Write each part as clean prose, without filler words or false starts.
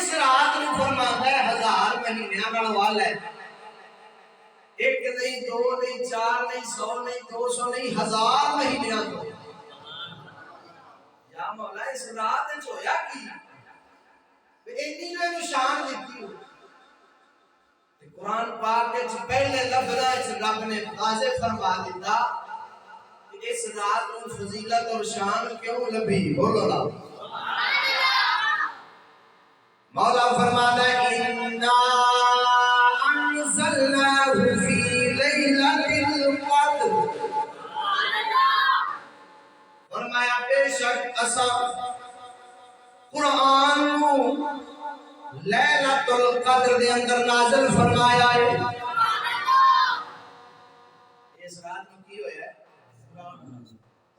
اس رات نو فرماتا ہے 1000 مہینیاں نال وال ہے، ایک نہیں دو نہیں چار نہیں 100 نہیں 200 نہیں 1000 مہینیاں تو یا مولا اس رات وچ ہویا کی اتنی جو شان دیتی ہو۔ قرآن پاک وچ پہلے لفظاں وچ رب نے واضح فرما دیتا کہ اس رات کو فضیلت اور شان کیوں لبھی، بولو نا مولا فرماتا ہے اِنَّا أَنزَلْنَاهُ فِي لَيْلَةِ الْقَدْرِ، فرمایا بے شک اساں قرآن کو لیلۃ القدر دے اندر نازل فرمایا ہے۔ اس رات میں کی ہویا ہے؟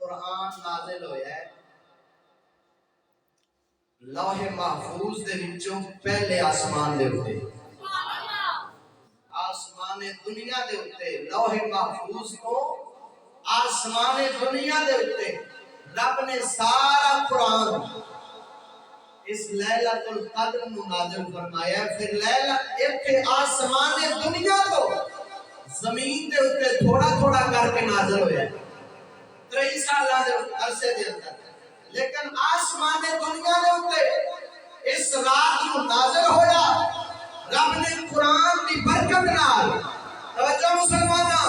قرآن نازل ہویا ہے لوح محفوظ دے وچوں پہلے آسمان دے اوتے، آسمان دنیا دے اوتے لوح محفوظ کو آسمان دنیا دے اوتے رب نے سارا قرآن اس لیلۃ القدر میں نازل فرمایا۔ پھر لیلۃ ایک آسمان دنیا تو زمین دے اوتے تھوڑا تھوڑا کر کے نازل ہویا ہے 23 سالہ دے عرصے دے اندر، لیکن آسمان دنیا دے اوتے اس رات کو نازل ہویا رب نے قرآن دی برکت نال، توجہ مسلماناں،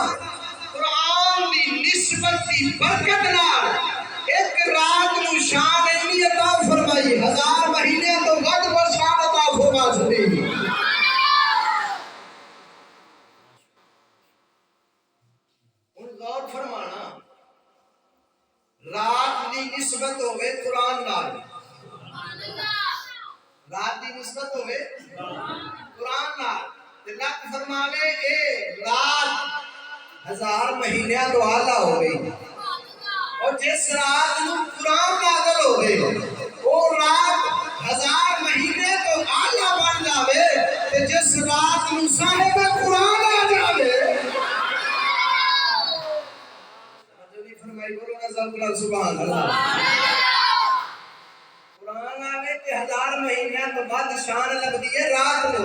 قرآن دی نسبت دی برکت نال ایک رات نو شان اتنی عطا فرمائی 1000 مہینے تو ود پر شان عطا فرما چھڑی۔ ہن غور فرمانا، رات دی نسبت ہوئے قرآن نال، رات دی نسبت ہوئے قرآن نال، تے رب فرماوے اے رات 1000 مہینیاں تو اعلیٰ ہو گئی، اور جس رات نو قرآن نازل ہو گئے وہ رات 1000 مہینے تو اعلیٰ بن جاوے، تے جس رات نو صاحب قرآن آ جاوے فرمائی بولو نا سبحان اللہ، قرآن آوے تے 1000 مہینیاں تو بعد شان لگدی ہے رات نو،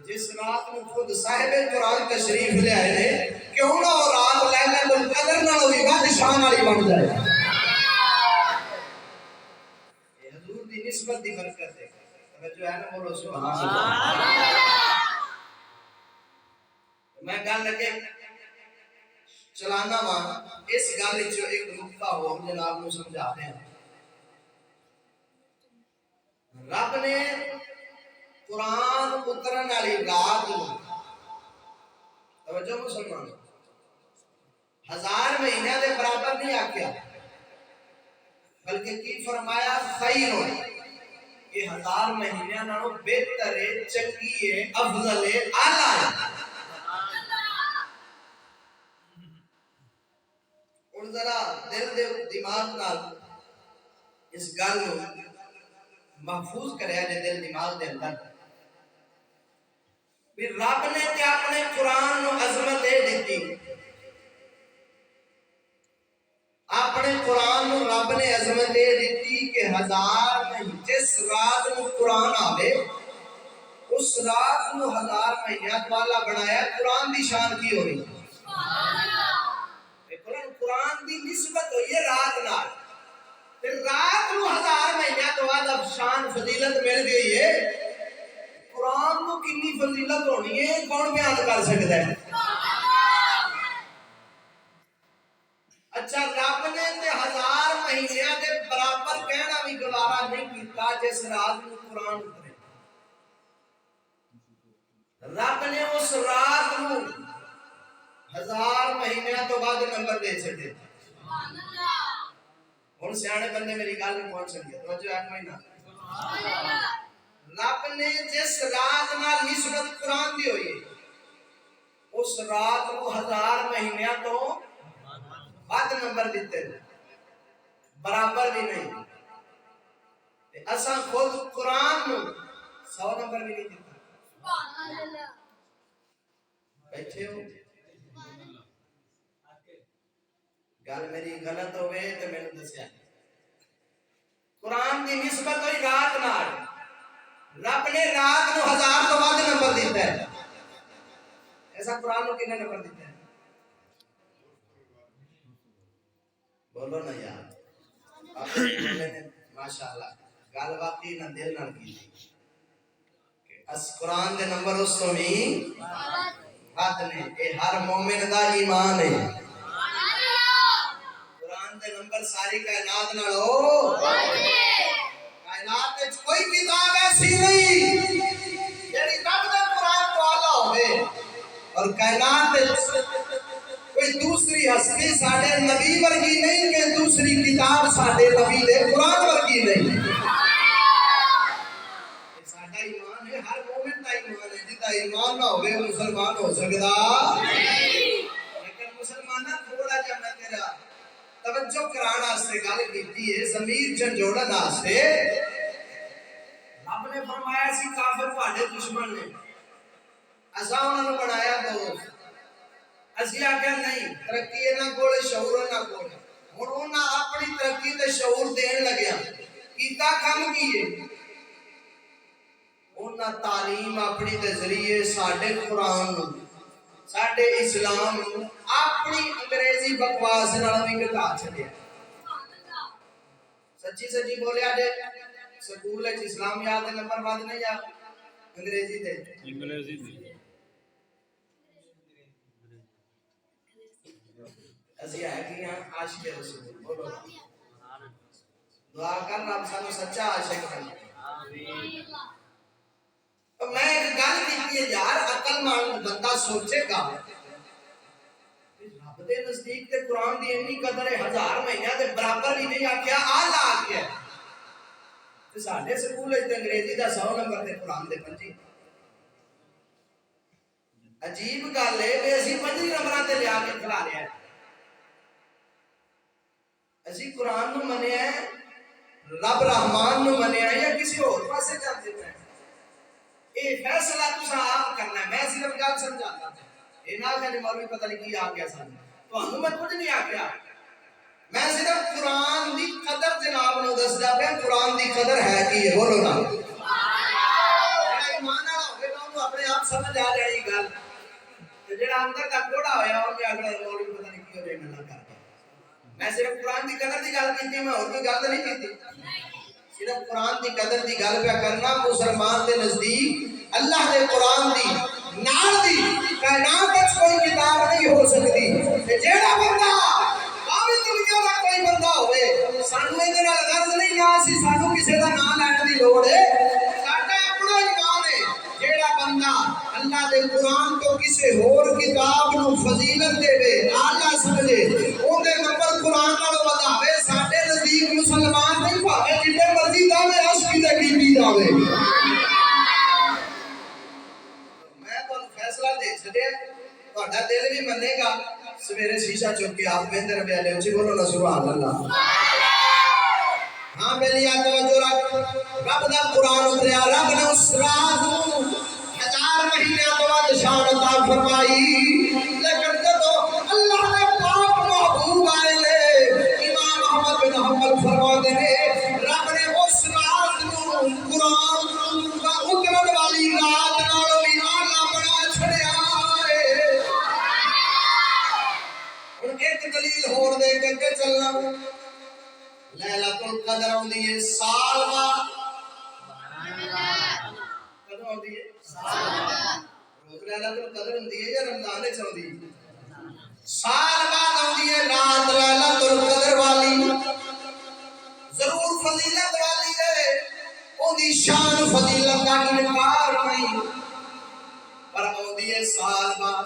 جس رات نو خود صاحب قرآن تشریف لے آئے نے کیوں نہ وہ رات لیلۃ القدر نال ہوئی بعد شان والی بن جائے۔ یہ حضور دی نسبت دی برکت ہے، توجہ ہے نا، بولو سبحان اللہ۔ میں گل لگے چلانا وا اس گل وچ ایک نقطہ ہو جناب نو سمجھاتے ہیں۔ رب نے قرآن اترن والی رات نو، توجہ مسلمان، 1000 مہینے دے برابر نہیں آکھیا، بلکہ کی فرمایا خیر، یہ 1000 مہینیاں نالوں بہتر ہے، چنگی ہے، افضل ہے، اعلیٰ ہے۔ اور ذرا دل دے دماغ نال اس گل نو محفوظ کریا جے دل دماغ دے اندر، بھی رب نے تے اپنے قرآن نو عظمت دے دیتی، اپنے قرآن نو رب نے عظمت دے دیتی کہ 1000 نہیں، جس رات نو قرآن آوے اس رات نو 1000 مہینیاں والا بنایا۔ قرآن دی شان کی ہوئی؟ قرآن دی نسبت ہوئی ہے رات نال، پھر رات نو 1000 مہینیاں تو بعد اب شان فضیلت مل گئی ہے، قرآن کو کتنی فضیلت ہونی ہے کون بیان کر سکتا ہے؟ اچھا رب نے تے 1000 مہینیاں دے برابر کہنا بھی گوارا نہیں کیتا جس رات نو قرآن اترے، رب نے اس رات نو 1000 مہینیاں تو بعد نمبر دے چھڑے۔ ہن سیانے بندے میری گل نہیں پہنچ سکے، توجہ ہے مہینہ، رب نے جس رات نال نسبت قرآن دی ہوئی اس رات کو 1000 مہینیاں تو بعد نمبر دیتے برابر بھی نہیں، اساں خود قرآن نو 100 نمبر بھی نہیں دیتا۔ بیٹھے ہو گل میری غلط ہوئے تو میں نے دسیا، قرآن دی نسبت ہوئی رات نال، رب نے رات نو 1000 تو ود نمبر دیتا ہے. ایسا قرآن نو کتنے نمبر دیتا ہے؟ بولو نا یار. ماشاءاللہ گل واقعی نہ دل نال کی اس قرآن دے نمبر اس تو بھی ود نے. اے ہر مومن دا ایمان ہے. قرآن دے نمبر ساری کائنات نال ہو. کائنات وچ کوئی کتاب ایسی نہیں جڑی رب دے قرآن تو اعلی ہوے. اور کائنات وچ کوئی دوسری ہستی ساڈے نبی ورگی نہیں کہ دوسری کتاب ساڈے نبی دے قرآن ورگی نہیں. ساڈا ایمان ہے ہر مومن دا ایمان ہے. جدا ایمان نہ ہوے مسلمان ہو سکدا نہیں. لیکن مسلماناں تھوڑا جہا میں تیرا توجہ کرانا واسطے گل کیتی ہے ضمیر جھنجوڑن واسطے. رب نے فرمایا سی کافر تہاڈے دشمن نے اساں انہاں نوں بنایا دوست. اسی آخیا نہیں ترقی انہاں کول شعور انہاں کول. ہن انہاں اپنی ترقی تے شعور دین لگیا کیتا کم کیے انہاں تعلیم اپنی دے ذریعے ساڈے قرآن نوں ساڈے اسلام نوں اپنی انگریزی بکواس نال وی گھٹا چھڈیا. سچی سچی بولیا جے سکول وچ اسلامیات دے نمبر ود نہیں یا انگریزی دے؟ انگریزی دے. اسی ہے کہ عاشق رسول. بولو دعا کر رب سانو سچا عاشق بنا. آمین. میں ایک گل کیتی ہے یار عقل مند بندہ سوچے گا رب دے نزدیک تے قرآن دی اتنی قدر ہے 1000 مہینیاں دے برابر بھی نہیں آکھیا آلہ آکھیا. تے ساڈے سکول وچ انگریزی دا 100 نمبر تے قرآن دے 25. عجیب گل ہے کہ اسی 25 نمبراں تے لیا کے کھلا لیا. اسی قرآن نو منیا ہے رب رحمان نو منیا ہے یا کسی اور پاسے جاندے پے؟ اے فیصلہ تساں آپ کرنا ہے. میں صرف گل سمجھاتا ہوں. اے نہ کہ مولوی پتہ نہیں کی آ گیا سانو. تانوں میں کچھ نہیں آکھیا. میں صرف قرآن دی قدر جناب نو دسدا پیا. قرآن دی قدر ہے کی ہے. بولو نا جڑا ایمان والا ہوے نا اونوں اپنے آپ سمجھ آ جائے گل. تے جڑا اندر دا کوڑا ہویا اونوں اگلا مولوی پتہ نہیں کی ہو جائے گلا کر. میں صرف قرآن دی قدر دی گل کیتی. میں اور کوئی گل نہیں کیتی. صرف قرآن دی قدر دی گل پہ کرنا. مسلمان دے نزدیک اللہ دے قرآن دی نال دی کائنات وچ کوئی کتاب نہیں ہو سکتی. تے جیڑا بندہ باوی دنیا دا کوئی بندہ ہوئے سانو اے دے نال غرض نہیں آ سی سانو کسے دا نام لین دی لوڑ ہے. ساڈا اپنا ایمان ہے. جیڑا بندہ اللہ دے قرآن تو کسے اور کتاب نو فضیلت دے وے اعلی سمجھے اون دے نمبر قرآن نال وداوے ساڈے نزدیک مسلمان نہیں بھاوے جتنے مرضی داوے عشق دے کی داوے. میں تانوں فیصلہ دے چھڈیا تہاڈا دل بھی منے گا. سویرے شیشہ چک کے آپ بندر والے اونچی بولو نا سبحان اللہ. ہاں بیلیا توجہ رکھ. رب دا قرآن اتریا. رب نے اس رات نوں 1000 مہینے تو ود شان عطا فرمائی. لیکن جدو اللہ نے پاک محبوب آئے نے امام احمد بن حنبل فرماتے ہیں رب نے اس رات نوں قرآن دا اترن والی رات نالوں بھی اعلیٰ بنا چھڑیا ہے. ہن ایک دلیل ہور دے کے چلنا. لیلۃ القدر ہوندی ہے سال بعد. کدوں ہوندی ہے؟ سال بعد. روز لیلۃ القدر ہوندی ہے یا رمضان وچ ہوندی ہے؟ سال بعد ہوندی ہے رات لیلۃ القدر والی. ضرور فضیلت والی ہے. اوندی شان فضیلت دا انکار نہیں. پر ہوندی ہے سال بعد.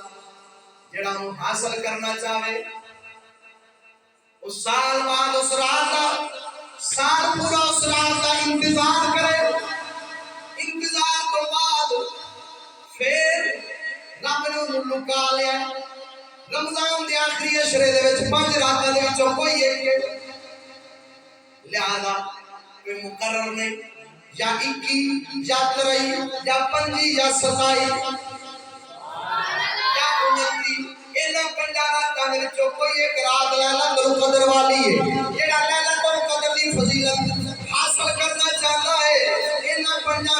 جڑا حاصل کرنا چاہے اس سال بعد اس رات کا سال پورا اس رات کا انتظار کرے. انتظار تو بعد پھر رب نے لکا لیا. رمضان دے آخری اشرے دے وچ 5 راتاں دے وچوں کوئی ایک لہذا کوئی مقرر نہیں یا 21 یا 23 یا 25 یا 27 یا 29 انہاں 5 راتاں دے وچوں کوئی ایک رات لیلۃ القدر والی ہے. جڑا لیلۃ القدر دی فضیلت حاصل کرنا چاہتا ہے انہاں 5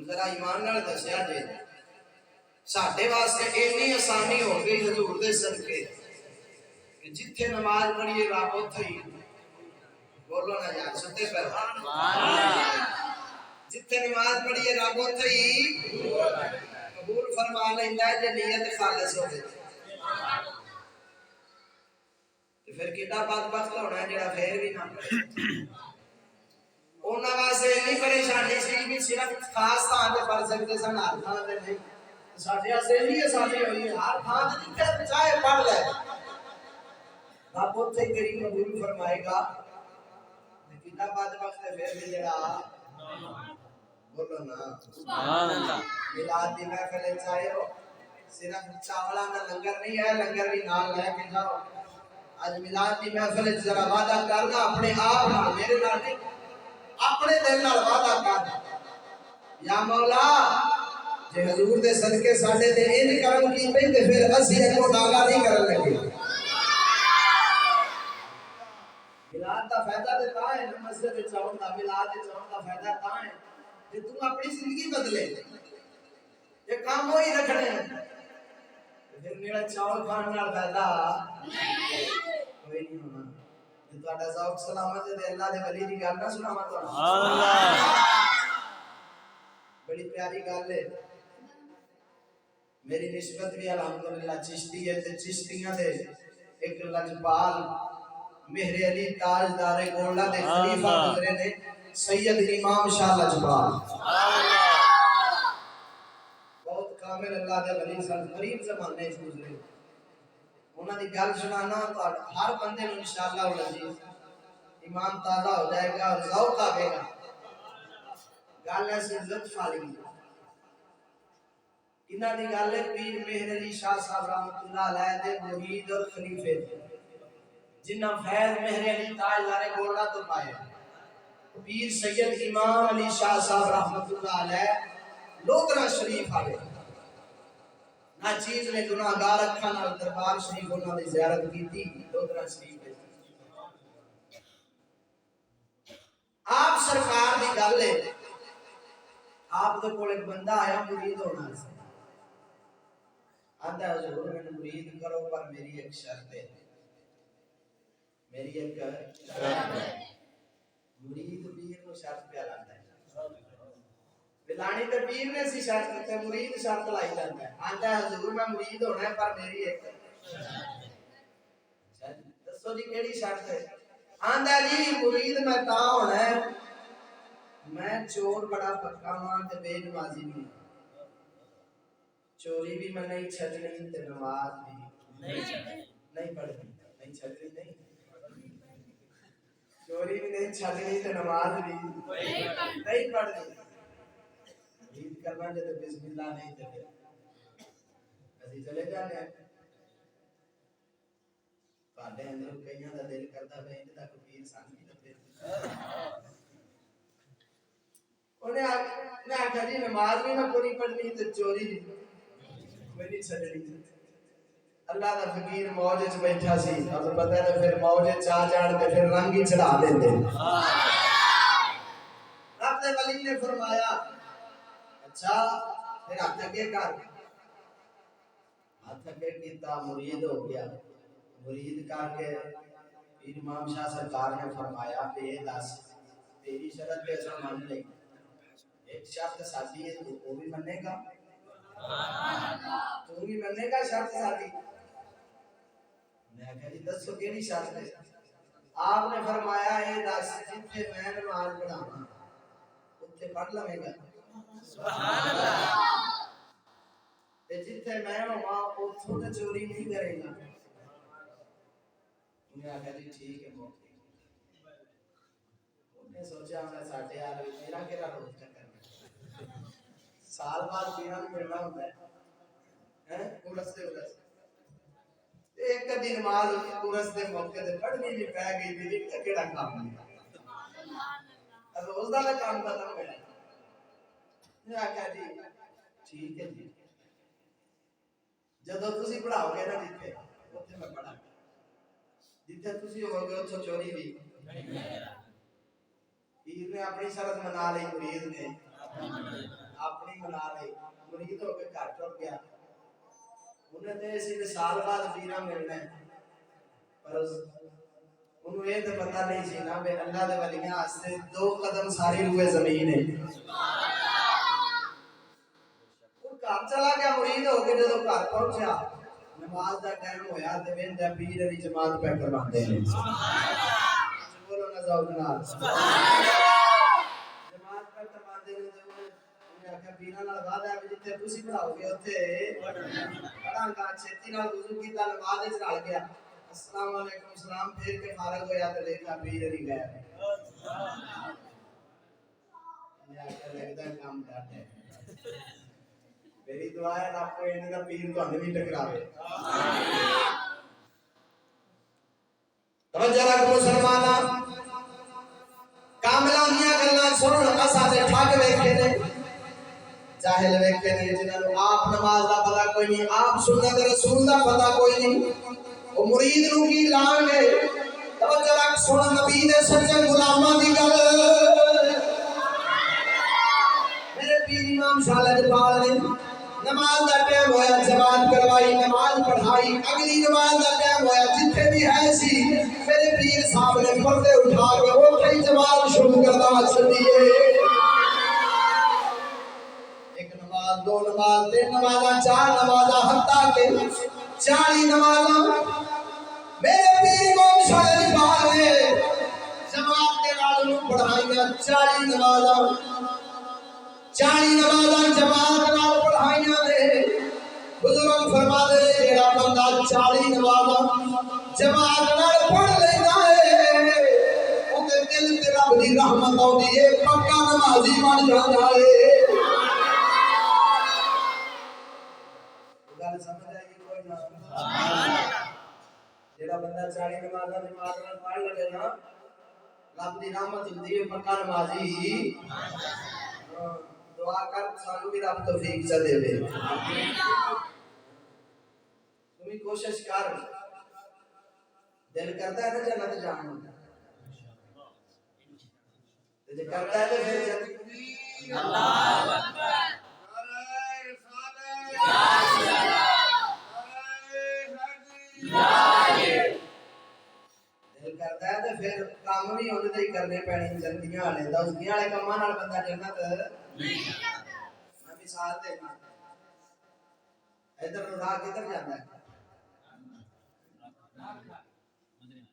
ذرا ایمان نال دسیا جے ساڈے واسطے اتنی آسانی ہو گئی حضور دے صدقے کہ جتھے نماز پڑھیے رب اوتھے ہی بولو نا یار ستے پر جتھے نماز پڑھیے رب اوتھے ہی قبول فرما لیندا ہے جے نیت خالص ہوے تے پھر کیڑا بدبخت ہونا ہے جڑا پھر بھی نہ پڑھے انہاں واسطے نہیں پریشانی سی بھی صرف خاص تھاں تے پڑھ سکتے سن ہر تھاں تے نہیں ساڈے واسطے نہیں آسانی ہوئی ہے ہر تھاں تے جتھے چاہے پڑھ لے رب اوتھے ہی تیری قبول فرمائے گا کتنا بدبخت ہے پھر بھی جڑا بولو نا سبحان اللہ میلاد دی محفل چاہے ہو صرف چاولاں دا لنگر نہیں ہے لنگر بھی نال لے کے جاؤ اج میلاد دی محفل ذرا وعدہ کرنا اپنے آپ نال میرے نال نہیں اپنے دل نال وعدہ کر یا مولا جے حضور دے صدقے ساڈے تے انج کرم کیتے تے پھر اسی اگوں ناگا نہیں کرن لگے میلاد دا فائدہ تے تاں ہے مسجد وچ آون دا میلاد وچ آون دا فائدہ تاں ہے کہ تو اپنی زندگی بدلے یہ کام وہی رکھنے ہیں پھر میرا چاول کھان نال فائدہ کوئی نہیں ہونا یہ تہاڈا ذوق سلامت ہے تے اللہ دے ولی دی گل نہ سناواں تہانوں سبحان اللہ بڑی پیاری گل ہے میری نسبت بھی الحمدللہ چشتی ہے تے چشتیاں دے ایک لجپال مہر علی تاجدار گولڈا دے خلیفہ گزرے نے سید امام شاہ لجپال بہت کامل اللہ دے ولی سن قریب زمانے وچ گزرے انہاں دی گل سنانا ہر بندے نوں انشاءاللہ العزیز ایمان تازہ ہو جائے گا اور ذوق آئے گا گل ایسی لطف والی انہاں دی گل ہے پیر مہر علی شاہ صاحب رحمۃ اللہ علیہ دے مرید اور خلیفے جنہاں فیض مہر علی تاجدار گولڈا تو پائے پیر سید امام علی شاہ صاحب رحمۃ اللہ علیہ لوگرا شریف آئے نہ چیز نے گناہگار اکھاں نال دربار شریف انہاں دی زیارت کیتی لوگرا شریف آپ سرکار دی گل ہے آپ دے کول ایک بندہ آیا مرید ہونا سی آندا حضور میں مرید کرو پر میری ایک شرط ہے میری ایک شرط ہے مرید پیر کو شرط پہ لاتا ہے بلانی تے پیر نے سی شرط تے مرید شرط لائی جاندا ہے آندا حضور میں مرید ہونا ہے پر میری ایک دسو جی کیڑی شرط ہے آندا جی مرید میں تا ہونا ہے میں چور بڑا پکا ہاں تے بے نمازی بھی چوری بھی میں نہیں چھڈنی تے نماز بھی نہیں پڑھنی نہیں چھڈنی نہیں چوری بھی نہیں چھڈنی تے نماز بھی نہیں پڑھنی عید کرنا جے تے بسم اللہ نہیں تے اسی چلے جانے ہیں تواڈے اندر کئیاں دا دل کردا ہے انج دا کوئی پیر سان نہیں لبے انہیں آکھیا جی نماز بھی میں پوری پڑھنی تے چوری بھی میں نہیں چھڈنی اللہ دا فقیر موج وچ بیٹھا سی اب پتہ ہے پھر موج وچ آ جان تے پھر رنگ ہی چڑھا دیندے رب دے ولی نے فرمایا اچھا پھر ہاتھ اگے کر ہاتھ اگے کیتا مرید ہو گیا مرید کر کے پیر امام شاہ سرکار نے فرمایا کہ یہ دس تیری شرط پہ اصل مان لے ایک شرط سادی ہے تو وہ بھی منے گا تو بھی منے گا شرط سادی میں کہا جی دسو کیڑی شرط ہے آپ نے فرمایا یہ دس جتھے میں نماز پڑھاواں اوتھے پڑھ لویں گا سبحان اللہ تے جتھے میں ہوواں اوتھوں تے چوری نہیں کرے گا انہیں آکھا جی ٹھیک ہے موقع انہیں سوچا میں ساڑھے یار میرا کیڑا روز کا کرنا سال بعد پیرا بھی ملنا ہوتا ہے پورس دے ادھر ایک دن نماز پورس دے موقع دے پڑھنی بھی پہ گئی بھی ایک کیڑا کام نہیں روز دا کام ختم ہو گیا انہیں آکھا جی ٹھیک ہے جی جدو تسی پڑھاؤ گے نا جتھے اوتھے میں پڑھا جتھے تسی ہو گے اوتھے چوری بھی پیر نے اپنی شرط منا لی مرید نے منا رہی مرید ہو کے گھر ٹر گیا انہیں تو اسی سال بعد پیرا ملنا ہے پر انہوں یہ تو پتہ نہیں سی نا بے اللہ دے ولیاں واسطے 2 قدم ساری روئے زمین ہے وہ گھر چلا گیا مرید ہو کے جدوں گھر پہنچیا نماز دا ٹائم ہویا تے ویندا پیر علی جماعت پہ کرواندے نے بولو نا ذوق نال جماعت پہ کرواندے نے تے انہیں آکھیا پیراں نال وعدہ ہے جتھے تسی پڑھاؤ گے اوتھے پڑھاں گا چھتی نال وضو کیتا نماز وچ رل گیا السلام علیکم سلام پھیر کے فارغ ہویا تے دیکھا پیر علی گیا یا کہ لگدا ہے کام ڈٹ ہے میری دعا ہے آپ کو انہاں دا پیر تھانوں بھی ٹکراوے توجہ رکھ مسلماناں کاملاں دیاں گلاں سنن اساں تے ٹھگ ویکھے نے جاہل ویکھے نے جنہاں نوں آپ نماز دا پتہ کوئی نہیں آپ سنت رسول دا پتہ کوئی نہیں وہ مرید نوں کی لان گے توجہ رکھ سن نبی دے سچے غلاماں دی گل میرے پیر امام شاہ لجپال نے نماز دا ٹائم ہویا جماعت کروائی نماز پڑھائی اگلی نماز دا ٹائم ہویا جتھے بھی ہے سی میرے پیر صاحب نے پردے اٹھا کے اوتھے ہی جماعت شروع کردا چھڈیے ایک نماز 2 نماز 3 نمازاں 4 نمازاں حتیٰ کہ 40 نمازاں میرے پیر امام شاہ لجپال نے جماعت دے نال پڑھائیاں 40 نمازاں 40 نمازاں جماعت نال پڑھائیاں نے بزرگ فرماتے ہیں جیڑا بندہ 40 نمازاں جماعت نال پڑھ لینا ہے اوندا دل تے رب دی رحمت آندی ہے پکا نمازی بن جاندا ہے گل سمجھ آئی کوئی نہ سبحان اللہ جیڑا بندہ 40 نمازاں جماعت نال پڑھ لے نا رب دی رحمت ہوندی ہے پکا نمازی دعا کر سانو بھی رب توفیق سے دے دے تمہیں کوشش کر دل کرتا ہے نا جنت جانا جے کرتا ہے تو پھر جنت اللہ اکبر نعرہ رسالت یا اللہ دل کرتا ہے تو پھر کام بھی ہونے دے کرنے پینے جنتیاں والے دوستیاں والے کماں نال بندہ جنت نہیں میں مثال دینا ادھر راہ کدھر جاتا ہے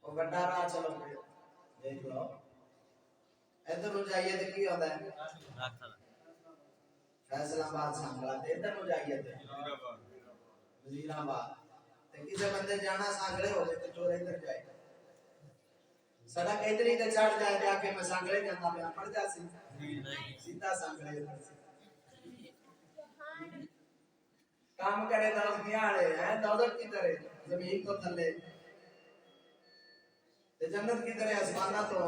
وہ بڑا راہ چلو دیکھ لو ادھر نو جائیے تو کی ہوتا ہے فیصل آباد سانگلا ادھر نو جائیے تو وزیر آباد کسی بندے جانا سانگلے ہو جائے تو چور ادھر جائے سڑک ادھر ہی تے چڑھ جائے جا کے میں سانگلے جانا پیا پڑ جا سی سیدھا سانگلے کام کرے دوستیاں والے ہیں دولت کی طرح زمین کو تھلے تے جنت کی طرح آسماناں تو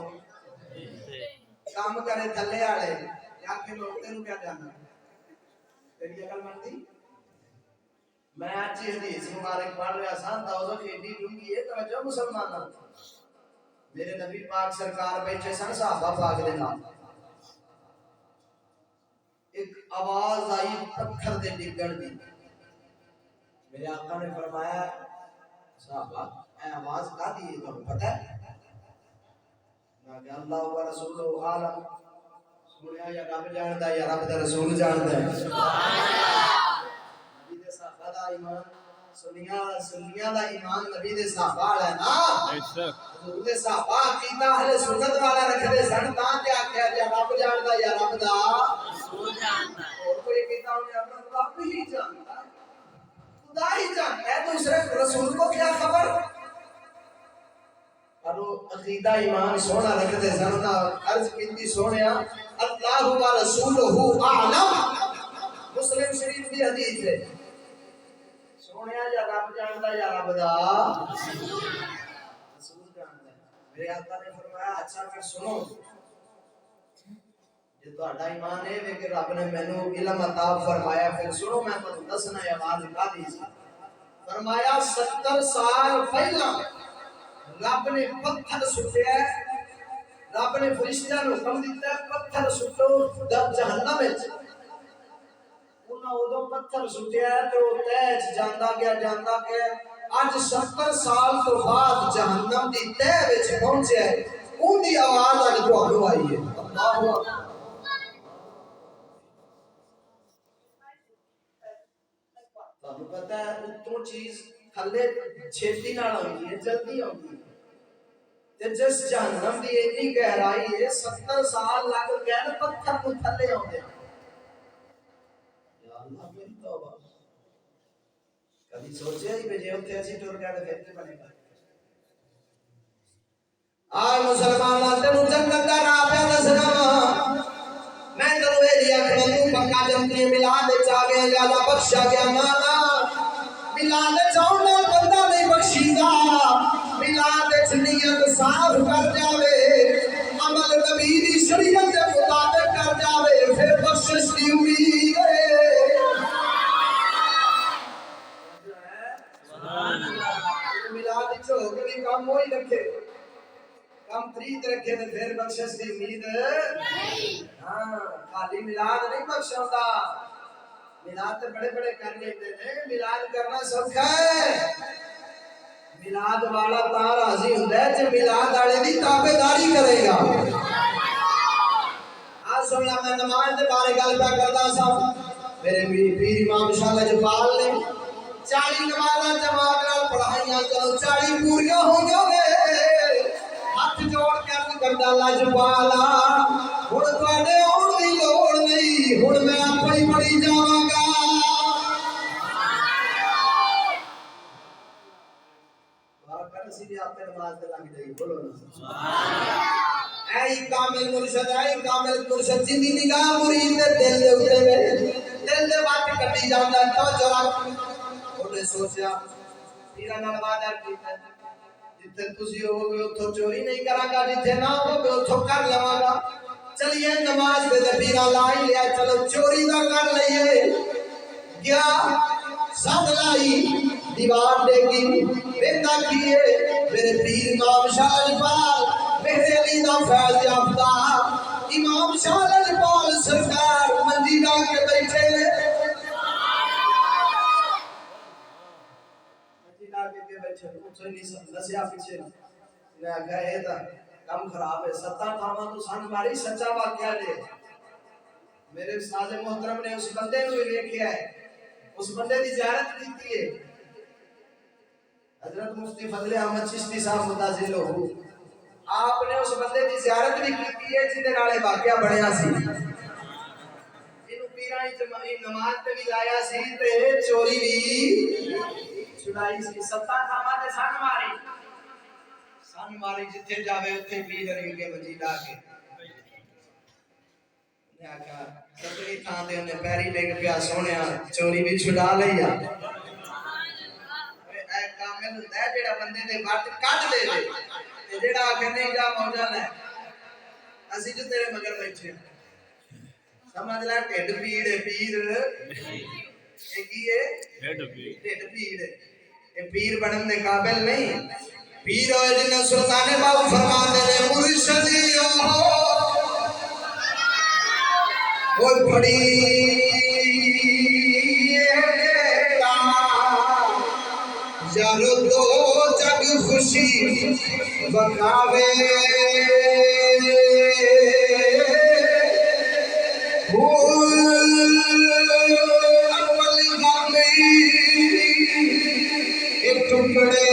کام کرے تھلے والے یا کہ لوگ تینوں کیا جانا تیری عقل مندی میں آج حدیث مبارک پڑھ رہا سا دوزخ ایڈی ڈونگی ہے توجہ مسلمانوں میرے نبی پاک سرکار بیٹھے سن صحابہ پاک دے نال ایک آواز آئی پتھر دے ڈگن دی میرے آقا نے فرمایا صحابہ اے آواز کا دی ہے تمہیں پتہ ہے کہ اللہ و رسول عالم سنیا یا رب جاندا یا رب دا رسول جاندا ہے سبحان اللہ نبی دے صحابہ دا ایمان سنیا دا ایمان نبی دے صحابہ والا ہے نا حضور دے صحابہ عقیدہ اہل سنت والا رکھدے سن تاں تے آکھیا یا رب جاندا یا رب دا رسول جاندا اور کوئی کہتا ہوں یا رب ہی جاندا خدا ہی جانتا ہے دوسرے رسول کو کیا خبر اور عقیدہ ایمان سونا رکھتے سننا عرض کیتی سونیا اللہ و رسولہ اعلم مسلم شریف کی حدیث ہے سونیا یا رب جانتا یا رب دا رسول جانتا ہے میرے آقا نے فرمایا اچھا پھر سنو یہ تو اڈا ایمان ہے کہ رب نے مینوں علم عطا فرمایا پھر سنو میں تو دسنا ہے آواز کا دی فرمایا 70 سال پہلا رب نے پتھر سٹیا ہے رب نے فرشتیاں نوں حکم دیتا ہے پتھر سٹو در جہنم وچ انہاں ادو پتھر سٹیا تو تیج جاندا گیا اج 70 سال تو بعد جہنم دی تہ وچ پہنچیا ہے اون دی آواز اج تانوں آئی ہے اللہ اکبر تانوں پتہ ہے اتوں چیز تھلے چھیتی نال ہوندی ہے جلدی ہوندی ہے تے جس جہنم دی اتنی گہرائی ہے 70 سال لگ گئے نا پتھر کو تھلے ہوندے یا اللہ میری توبہ کبھی سوچیا ہی بجے اتنے اسی ٹور گیا تو پھر بنے گا آج مسلمان آتے نو جنت دا نام پہ دسنا میں کدوے دیا کھڑوں پکا جنتی ملاد چاہے اجازہ بخشا گیا نانا ملاد چاہنا بندہ نہیں بخشیدہ ملاد نیت صاف کر جاوے عمل نبی دی شریعت کے مطابق کر جاوے پھر بخشش دی امید ہے ملاد چو کبھی کام ہوئی رکھے کم تریت رکھے تو پھر بخشش دی امید نہیں ہاں خالی ملاد نہیں بخشاؤں ملاد تو بڑے بڑے کر لیتے ہیں ملاد کرنا سوکھا ہے ملاد والا تا راضی ہوتا ہے جو ملاد والے دی تابعداری کرے گا آج سننا میں نماز دے بارے گل پہ کرتا سا میرے پیر امام شاہ جبال نے 40 نمازاں جماعت نال پڑھائیاں چلو 40 پوریاں ہو گئے ہاتھ جوڑ کے عرض کردا لاجپالا ہن تواڈے اون دی لوڑ نہیں ہن میں اپنی پڑھی جاواں گا بارکر اسی بھی آپ نماز دے لگ جائی بولو اے کامل مرشد جی دی نگاہ مرید دے دل دے دل دے وٹ کٹی جاندا تو جرا انہیں سوچیا پیرا نال وعدہ کیتا جتھے تسی ہو گے اتھوں چوری نہیں کراں گا جتھے نہ ہو گے اتھوں کر لواں گا چلیے نماز دے پیرا لائی لیا چلو چوری دا کر لئیے گیا ساتھ لائی دیوار دے گی بندہ کیے میرے پیر امام شاہ جبال میرے علی دا فیض یافتہ امام شاہ جبال سرکار منجی ڈال کے بیٹھے کم خراب ہے 7 تھاواں تو سن ماری سچا واقعہ دے میرے استاد محترم نے اس بندے کو دیکھیا ہے اس بندے دی زیارت کی ہے حضرت مفتی فضل احمد چشتی صاحب متعزل ہو آپ نے اس بندے دی زیارت بھی کی ہے جن نال واقعہ بنیا سی اینو پیراں جمعی نماز تے بھی لایا سی تے چوری بھی چھڑائی سی 7 تھاواں تے سن ماری جتھے جاوے اوتھے پیر علی کے مسجد آ کے نے آکھا ستری تھاں تے نے پیری ڈگ پیا سونیا چوری بھی چھڑا لئی آ اے کامل ہوندا ہے جیڑا بندے دے وٹ کڈ دے تے جیڑا آکھے نہیں جا موجا لے اسی جو تیرے مگر بیٹھے سمجھ لے ڈھڈ پیڑ پیر اے کی ہے ڈھڈ پیڑ اے پیر بنن دے قابل نہیں پیر ہوئے جنہیں سلطان باو فرمانے نے مرشدیو وہ پڑی یارو دو جگ خوشی بکھاوے اول گامی ٹکڑے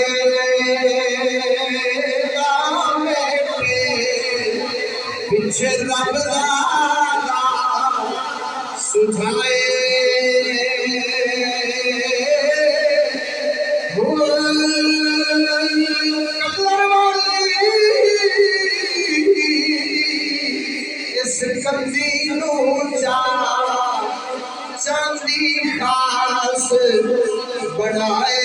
پیچھے رب دادا سجھائے کمر والی اس کندی نو چاندی خاص بنائے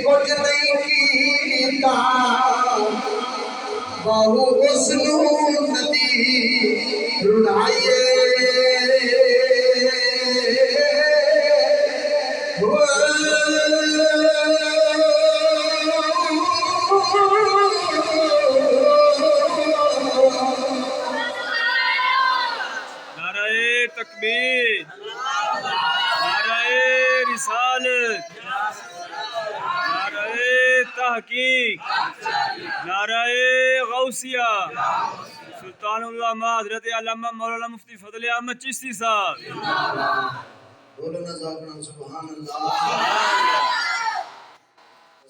کچھ نہیں کیتا بہو اس نو ندی رڑائیے تحقیق نعرہ غوثیہ سلطان اللہ حضرت علامہ مولانا مفتی فضل احمد چشتی صاحب. بولو نا ذوق سبحان اللہ.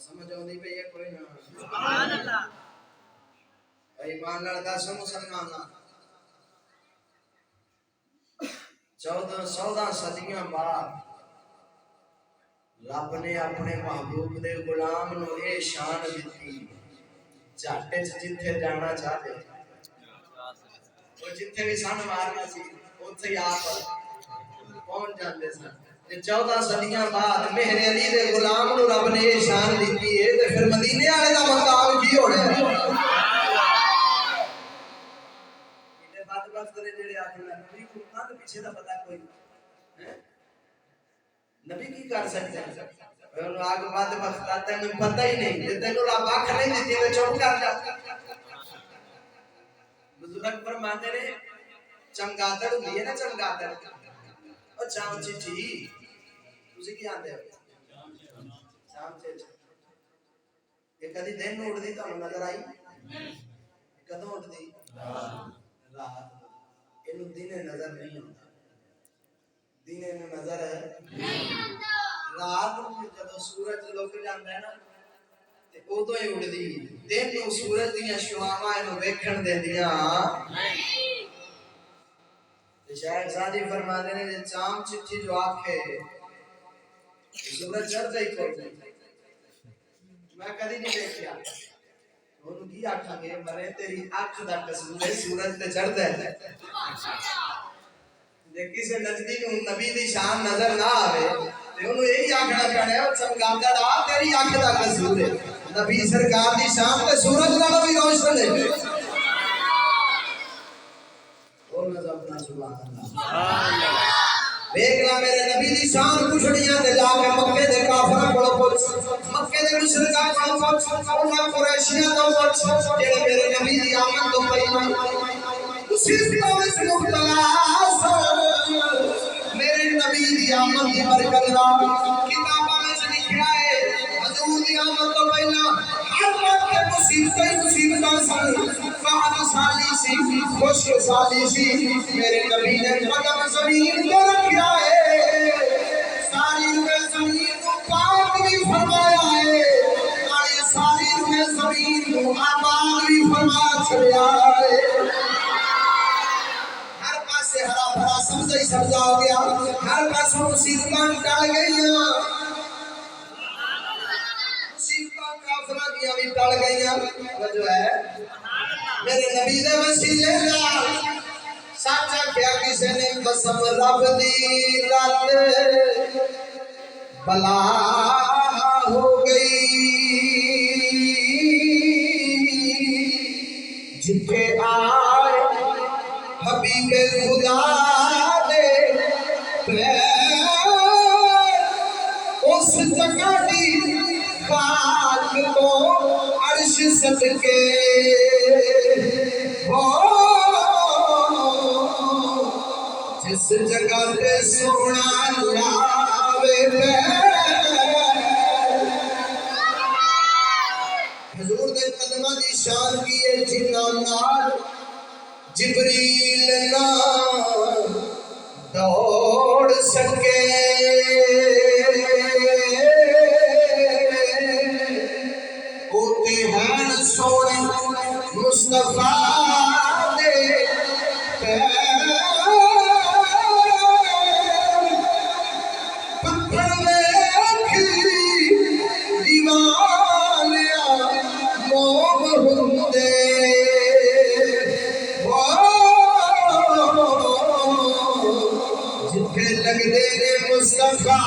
سمجھ آؤں دی پہ یہ کوئی نہ سبحان اللہ. ایمان لڑتا سو مسلمانہ 14 صدیاں بعد رب نے اپنے محبوب دے غلام نو اے شان دتی جھٹ جتھے جانا چاہتے وہ جتھے بھی سن مارنا سی اوتھے ہی آپ پہنچ جاندے سن. 14 صدیاں بعد مہر علی دے غلام نو رب نے اے شان دتی ہے تے پھر مدینے والے دا مقام کی ہونا ہے؟ یہ بات بات کرے جڑے آکھن نبی کو کہاں تے پیچھے دا پتہ کوئی نبی کی کر سکتے ہیں انہوں آگ بات بختا تینوں پتہ ہی نہیں کہ تینوں رب آنکھ نہیں دیتی میں چوپ کر جاتا. بزرگ فرماتے نے چمگادڑ ہوئی ہے نا چمگادڑ اور چاؤں چٹھی تسی کی آندے ہو چاؤں چٹھی یہ کدی دن اڑ دی تو نظر آئی کدوں اڑ دی رات انہوں دن نظر نہیں ہوتا دن انہوں نظر ہے رات جب سورج لوگ جاندہ ہے نا تے او تو ہی اڑ دی دن نو سورج دیاں شعاواں انہوں ویکھن دے دیاں شاید سادی فرما دینے جے چام چٹھی جو آکھے سورج چڑھ دے کوئی میں کدی نہیں دیکھیا انہوں کی آکھا گے مرے تیری آنکھ دا قصور ہے سورج تے چڑھ دے جے کسے نجدی کو نبی دی شان نظر نہ آوے تے انہوں یہی آکھنا پڑے او چمگادڑ آ تیری آنکھ دا قصور ہے نبی سرکار دی شان تے سورج نالوں بھی روشن ہے. بولنا اپنا سبحان اللہ. دیکھنا میرے نبی دی شان پوچھڑیاں تے جا کے مکے دے کافراں کولوں پوچھ مکے دے مشرکاں کولوں پوچھ انہاں قریشیاں تو پوچھ جڑے میرے نبی دی آمد تو پہلا اسی وچ مبتلا میرے نبی دی آمد دی برکت نال کتاباں وچ لکھیا ہے حضور دی آمد تو پہلا ہر وقت مصیبتاں سن فہد سالی سی خشک سالی سی میرے نبی نے قدم زمین تے رکھیا ہے ساری روح زمین کو پاک بھی فرمایا ہے اور ساری روح زمین کو آباد بھی فرما چھڑیا ہے. ہرا بھرا سمجھا ہی سمجھا ہو گیا ہر پاس مصیبتاں ٹل گئیاں مصیبتاں کافراں دیاں بھی ٹل گئیاں جو ہے میرے نبی دے وسیلے نال سچ آکھیا کسے نے قسم رب دی رات بلا ہو گئی جتھے آئے حبیب خدا دے اس جگہ دی خاک کو عرش صدقے جس جگہ پہ سونا لاوے حضور دے قدمہ دی شان کیے جنہ نال جبریل نہ دوڑ سکے ہوتے ہیں سونے مصطفیٰ دے پتھر لیکھی دیوانیاں موم ہندے جتھے لگ دے نے مصطفیٰ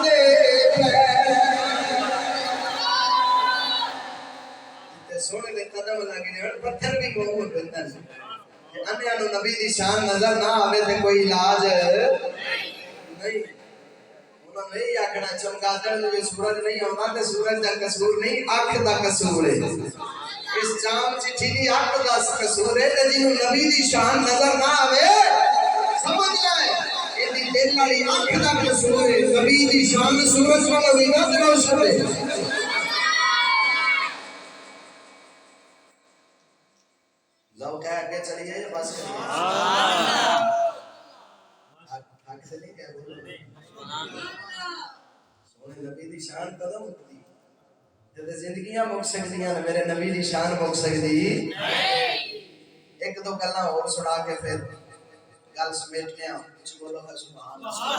دے جتھے سونے دے قدم لگے نے پتھر بھی موم بنتا ہے انہاں نو نبی دی شان نظر نہ آوے تے کوئی علاج نہیں انہاں نے یہ آکھنا چمگادڑ نو سورج نہیں آوندا تے سورج دا قصور نہیں اکھ دا قصور ہے اس جام چٹھی دی اکھ دا قصور ہے تے جنوں نبی دی شان نظر نہ آوے سمجھ لائے یہ دی دل والی اکھ دا قصور ہے نبی دی شان سورج والا وی نہ روشن ہے کے چلیے بس کریے حق سے نہیں کہہ بولو سونے نبی دی شان قدم ہوتی جب زندگیاں مک سکتیاں میرے نبی دی شان مک سکتی ایک دو گلاں اور سنا کے پھر گل سمیٹنے ہیں کچھ بولو ہے سبحان اللہ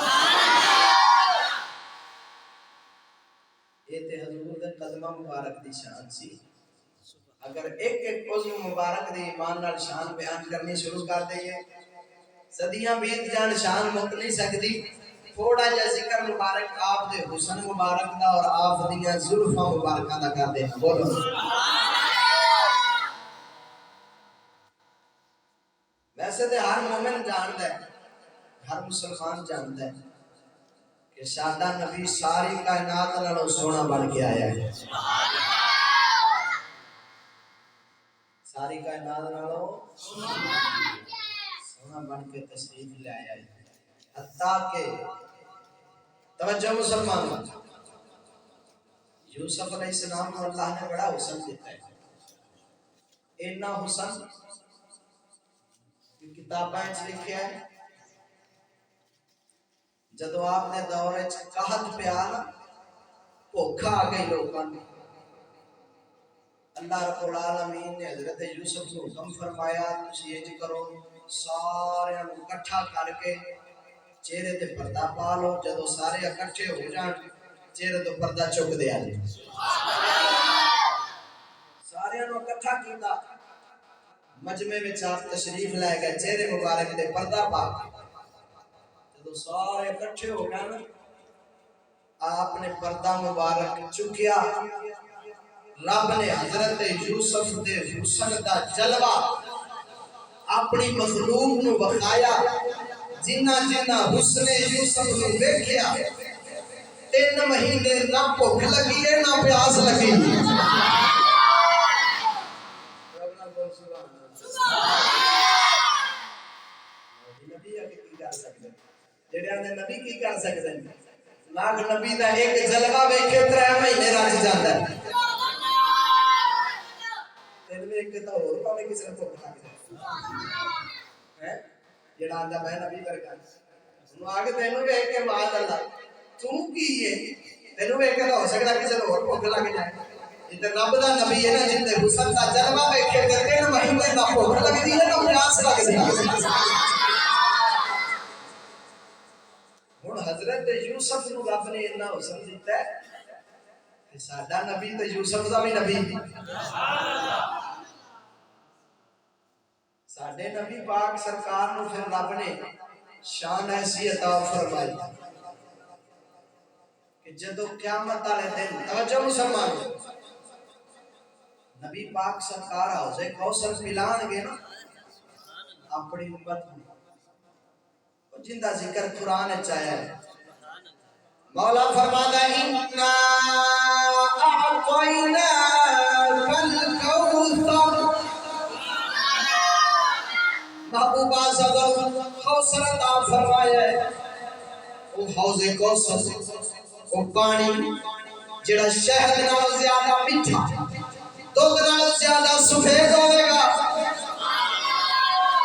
یہ تے حضور دے قدمہ مبارک دی شان سی اگر ایک ایک عضو مبارک دی ایمان نال شان بیان کرنی شروع کر دئیے صدیاں بیت جان شان مک نہیں سکتی تھوڑا جا ذکر مبارک آپ دے حسن مبارک دا اور آپ دیاں زلفاں مبارکہ دا کر دے بولو ویسے تے ہر مومن جانتا ہے ہر مسلمان جانتا ہے کہ سادہ نبی ساری کائنات نالوں سونا بن کے آیا ہے ساری کائنات نالوں سونا بن کے تشریف لے آیا ہے حتیٰ کہ توجہ مسلمانوں یوسف علیہ السلام کو اللہ نے بڑا حسن دیتا ہے اینا حسن کتابیں لکھیا ہے جدو آپ نے دور قحط پیال بھوکا آ گئی لوگوں نے اللہ رب العالمین نے حضرت یوسف کو حکم فرمایا تسی یہ کرو سارے اکٹھا کر کے چہرے تے پردہ پا لو جدو سارے اکٹھے ہو جان چہرے تو پردہ چک دیا جائے سارے اکٹھا کیتا مجمع میں آپ تشریف لائے گئے چہرے مبارک تے پردہ پا جدو سارے اکٹھے ہو گئے آپ نے پردہ مبارک چکیا رب نے حضرت یوسف دے حسن دا جلوہ اپنی مخلوق نو بخایا جنہ جنہ حسن یوسف نو دیکھیا 3 مہینے نہ بھوک لگی ہے نہ پیاس لگی نبی کی کر سکتے ہیں لاکھ نبی دا ایک جلوہ ویکھے 3 مہینے رج جاتا ہے تین میں ایک تو اور پاوے کسی نے بھوک لگ جائے جڑا آندا میں نبی ورگا انہوں آگے تینوں ویکھ کے ماذ اللہ تو کی ہے تینوں ویکھ کے ہو سکتا کسی نے اور بھوک لگ جائے ادھر رب دا نبی ہے نا جن تے حسن دا جلوہ ویکھے تے 3 مہینے نہ بھوک لگدی ہے نہ پیاس لگدی ہے ہن حضرت یوسف نو رب نے اتنا حسن دیتا ہے کہ ساڈا نبی تے یوسف دا بھی نبی ساڈے نبی پاک سرکار نو پھر رب نے شان ایسی عطا فرمائی کہ جدو قیامت والے دن توجہ مسلمان نبی پاک سرکار حوض کوثر پلان گے نا اپنی امت میں جن دا ذکر قرآن چاہیا ہے مولا فرماتا ہے اِنَّا أَعْطَيْنَاكَ الْكَوْثَرَ محبوبہ زبر کوثر عطا فرمایا ہے وہ حوض کوثر وہ پانی جڑا شہد نال زیادہ میٹھا دودھ نال زیادہ سفید ہوئے گا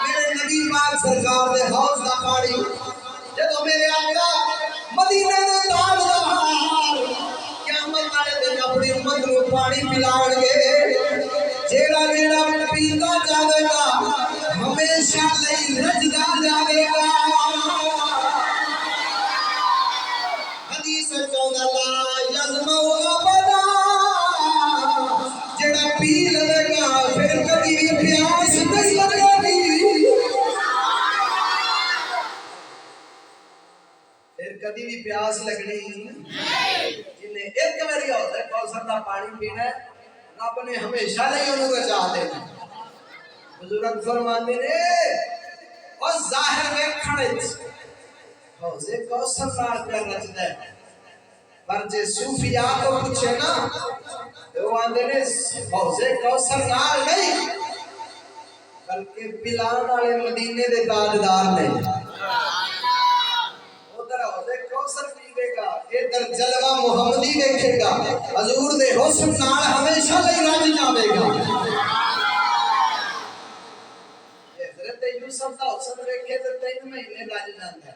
میرے نبی پاک سرکار دے حوض دا پانی جدو میرے آقا مدینے دے تاجدار قیامت والے دن اپنی امت نو پانی پلان گے جیڑا جیڑا پیتا جاوے گا ہمیشہ لئی رجدا جاوے گا حدیث چوندا لا یزمو ابدا جیڑا پی لے گا پھر کبھی بھی پیاس نہیں لگے گی پھر کبھی بھی پیاس لگنی جن نے ایک باری ہوتا ہے کوثر دا پانی پینا ہے رب نے ہمیشہ نہیں انہوں کو چاہ دینا بزرگ فرماتے نے اور ظاہر میں کھڑے حوض کوثر نال کر رچدا ہے پر جے صوفیاء کو پوچھے نا تو وہ آندے نے حوض کوثر نال نہیں بلکہ پلان والے مدینے دے تاجدار نے ادھر حوض کوثر پیے گا ادھر جلوہ محمدی دیکھے گا حضور دے حسن نال ہمیشہ لئی رج جاوے گا مہینے رج جاتا ہے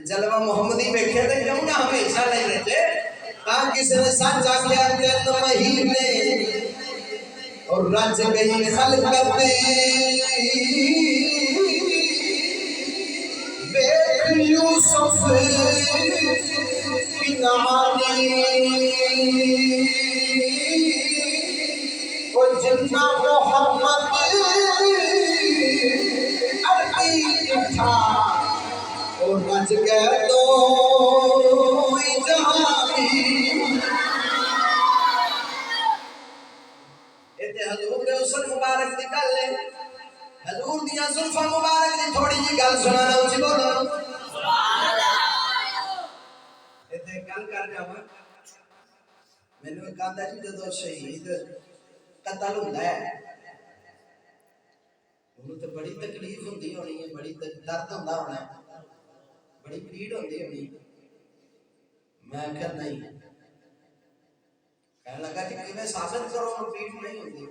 جلوہ محمدی ویکھے تے کیوں نہ ہمیشہ نہیں رہتے تاں کسی نے سچ آکھیا تین مہینے اور رج گئی خلقت بیک یوسف کی نمانی وہ جنہ محمد تھا اور رج گئے تو جہانی ایتے حضور دے حسن مبارک دی گل ہے حضور دیاں زلفاں مبارک دی تھوڑی جی گل سنانا اچھی بولو ایتے گل کر جاواں مینوں ایک آندا جی جدوں شہید قتل ہوندا ہے انہوں تو بڑی تکلیف ہوندی ہونی ہے بڑی درد ہوندا ہونا ہے بڑی پیڑ ہوندی ہونی میں کہ نہیں کہنے لگا کہ کیویں ثابت کرو کہ پیڑ نہیں ہوندی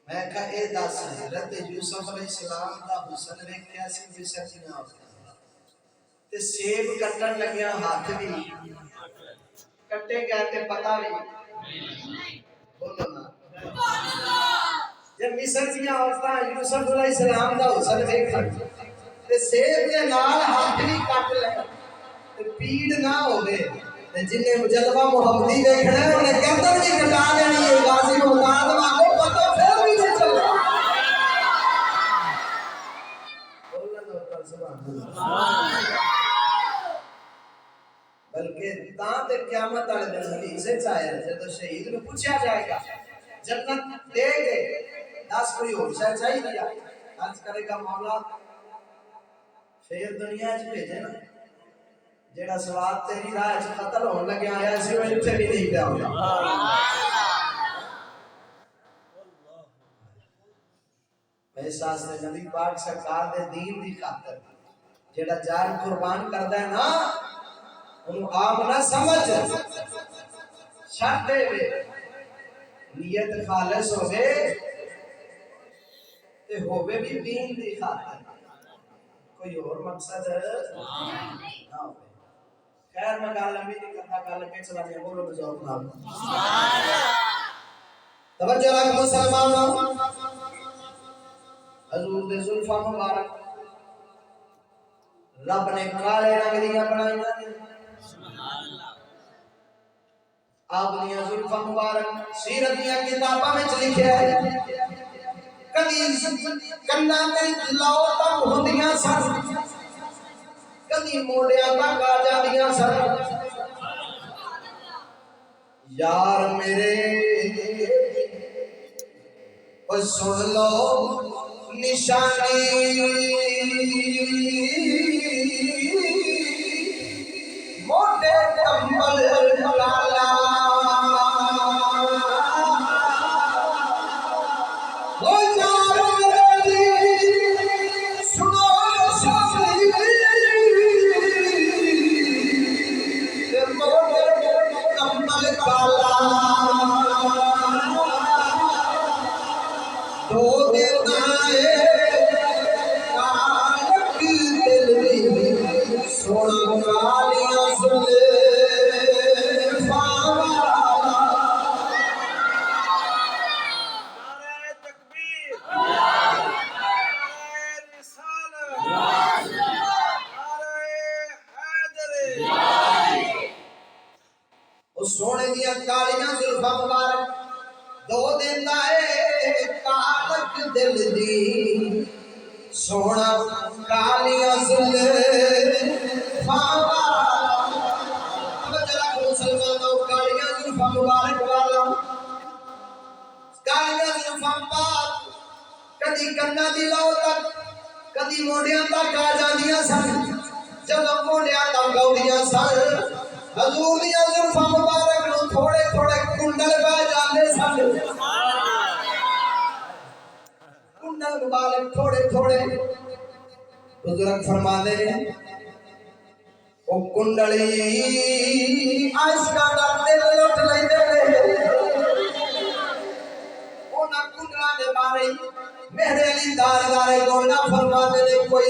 میں کہا اے دس حضرت یوسف علیہ السلام دا حسن ویکھیا سی مصر دیاں عورتاں تے سیب کٹن لگیا ہاتھ بھی کٹے گئے تے پتہ بھی بولو نا جب مصر دیاں عورتاں یوسف علیہ السلام دا حسن ویکھن تے سیب دے نال ہاتھ بھی کٹ لے تے پیڑ نہ ہوے تے جنے جلوہ محمدی ویکھنا ہے انہیں گردن بھی کٹا دینی ہے غازی محتاط واگو پتہ پھر بھی نہیں چلتا بلکہ تاں تے قیامت والے دن حدیث وچ آیا جدوں شہید نوں پوچھا جائے گا جنت دے گے دس کوئی اور شے چاہیے عرض کرے گا مولا شہید دنیا وچ بھیجے نا جیڑا سواد تیری راہ وچ قتل ہون لگیا آیا سی وہ ایتھے بھی نہیں پیا ہوندا احساس نے نبی پاک سرکار دے دین دی خاطر جیڑا جان قربان کردا ہے نا انہوں آپ نہ سمجھ شک دے وے نیت خالص ہوئے تے ہوئے بھی دین دی خاطر کوئی اور مقصد نہ ہوئے خیر میں گال لمبی نہیں کرتا گال لگے چلا جائے بولو بجاؤ نام توجہ رکھ مسلمانوں حضور دے زلفاں مبارک رب نے کالے رنگ دیا بنائی آپ نے زلفاں مبارک سیرت دیا کتاباں میں لکھیا ہے کدی کنا تے لاؤ تک ہوندیاں سن کدی موڑیاں تک آ جاندیاں سن یار میرے او سن لو نشانی موٹے کمبل لالا او یار میرے سنو شاہی موٹے کمبل لالا دو دیتا ہے کالک دل بھی سونا کالیاں سلے سونے دیا کالیاں زلفاں مبارک دو دیتا ہے کالک دل دی سونا کالیاں زلفاں مسلمانوں کالیاں زلفاں مبارک والا کالیاں زلفاں پاک کدی کنا دی لو تک کدی موڑیاں تک آ جاندیاں سن جدوں موڑیاں تک آؤندیاں سن حضور دی زلفاں مبارک نو تھوڑے تھوڑے کنڈل پہ جاندے سن کنڈل مبارک تھوڑے تھوڑے بزرگ فرماندے نے او کنڈلی عاشقاں دا دل لٹ لیندے نے انہاں کنڈلاں دے بارے میرے علی دار دارے گولا فرماندے نے کوئی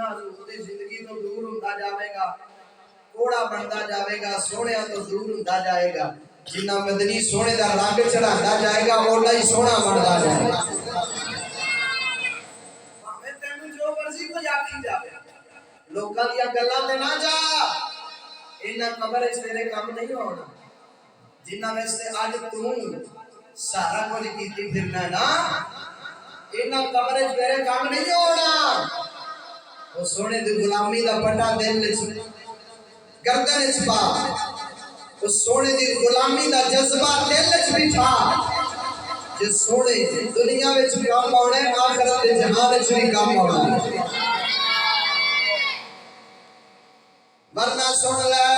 مدینہ حضور دی زندگی تو دور ہوندا جاوے گا، کوڑا بندا جاوے گا، سونیا تو دور ہوندا جائے گا، جنہ مدنی سونے دا رنگ چڑھاتا جائے گا اولا ہی سونا بندا جائے گا۔ میں تینوں جو مرضی کو یقین جاوے لوکاں دیاں گلاں تے نہ جا، انہاں قبر وچ تیرے کام نہیں ہونا، جنہ واسطے اج تو سارا کچھ کیتی پھرنا نا، انہاں قبر وچ تیرے کام نہیں ہونا۔ وہ سونے دی غلامی دا پٹا دل وچ گردن وچ پا، اس سونے دی غلامی دا جذبہ دل وچ بٹھا، جس سونے دنیا وچ کام آنا ہے آخرت دے جہان وچ بھی کام آنا ہے۔ ورنہ سن لے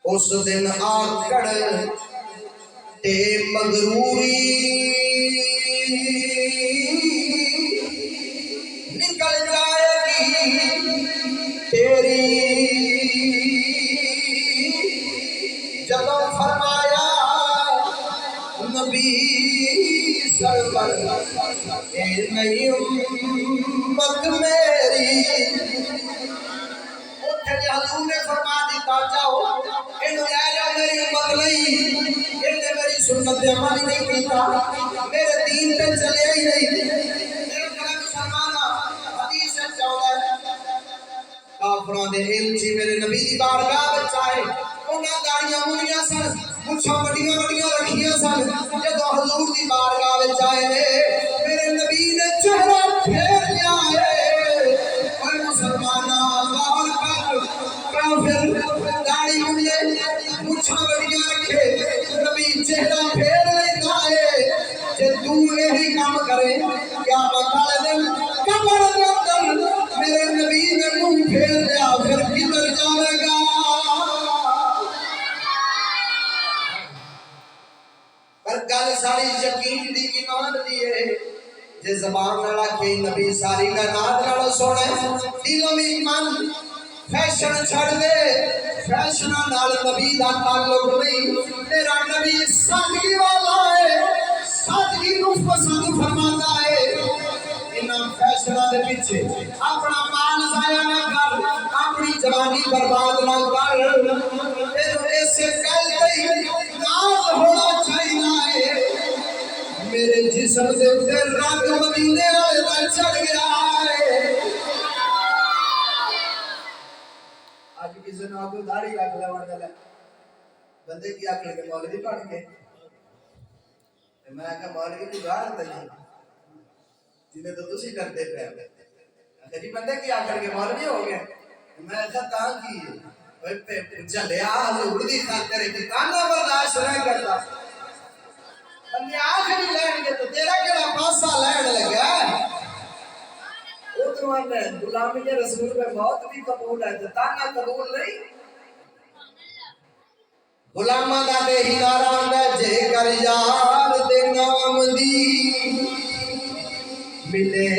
اس دن آکڑ تے مغروری نکل جائے گی تیری، جدوں فرمایا نبی سرور اے نئی امت میری، کہ حضور نے فرما دیتا جاؤ انہوں لے جاؤ میری امت نہیں، انہیں میری سنت عمل نہیں کیتا، میرے دین پہ چلے ہی نہیں، میرے طرح مسلمانہ حدیث ہے چاہتا ہے کافران دے علچی میرے نبی دی بارگاہ بچائے، انہاں داڑیاں منیاں سن، مچھاں بڑیاں بڑیاں رکھیاں سن، جدو حضور دی بارگاہ بچائے میرے نبی نے چہرہ پھیر لیا ہے، اور مسلمانہ غور کر، کافر داڑی منیاں مچھاں بڑیاں رکھے، نبی چہرہ پھیر لیتا ہے، جے تو یہی کام کرے کیا بتا دن قبر دے اندر میرے نبی نے منہ پھیر لیا پھر کدھر جاوے گا۔ پر گل ساری یقین دی ایمان دی ہے، جے زبان نہ رکھے نبی ساری کائنات نال سونے، دلوں میں ایمان فیشن چھڑ دے، فیشناں نال نبی دا تعلق نہیں، میرا نبی سادگی والا ہے، سادگی نو پسند فرماتا ہے، انہاں فیشناں دے پیچھے اپنا مال ضائع نہ کر، اپنی جوانی برباد نہ کر، پھر ایسے کل تے ناز ہونا چاہیے، میرے جسم دے اوپر رنگ مدینے والے دا چڑھ گیا ہے۔ آج کسی نے آگے داڑھی رکھ لیا ورنہ بندے کی آکڑ کے مولوی بن گئے، میں کہا مولوی کی گاڑ نہیں جنہیں تو تسی کرتے پہ جی بندے کی آکڑ کے مولوی ہو گئے، میں کہا تاں کی جلیا حضور دی خاطر ہے کہ تانا برداشت نہیں کرتا، بندے آخری لین گے تو تیرا کیڑا پاسا لین لگا ہے، ادھر ہے غلامی رسول میں موت بھی قبول ہے تو تانا قبول نہیں، غلامہ دا دے ہی ناران دا جے کر یار دے نام دی ملے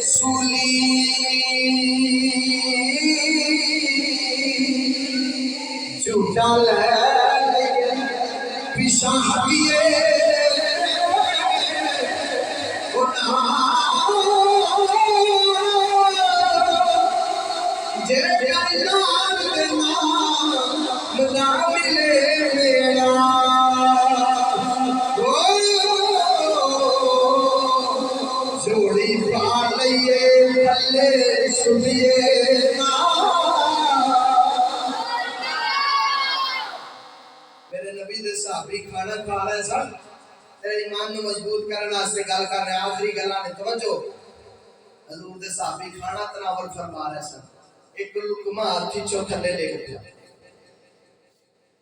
سولی، جھوٹا لے پیشاں ہٹیے جے کر یار دے نام دا ملے میرا، جوڑی پا لئیے تھلے سنیے میرے نبی دے صحابی کھانا کھا رہے سن، تیرے ایمان نو مضبوط کرنا واسطے گل کر رہے آخری گلاں نے توجہ، حضور دے صحابی کھانا تناول فرما رہے سن، ایک لقمہ ہاتھی چو تھلے لے گیا،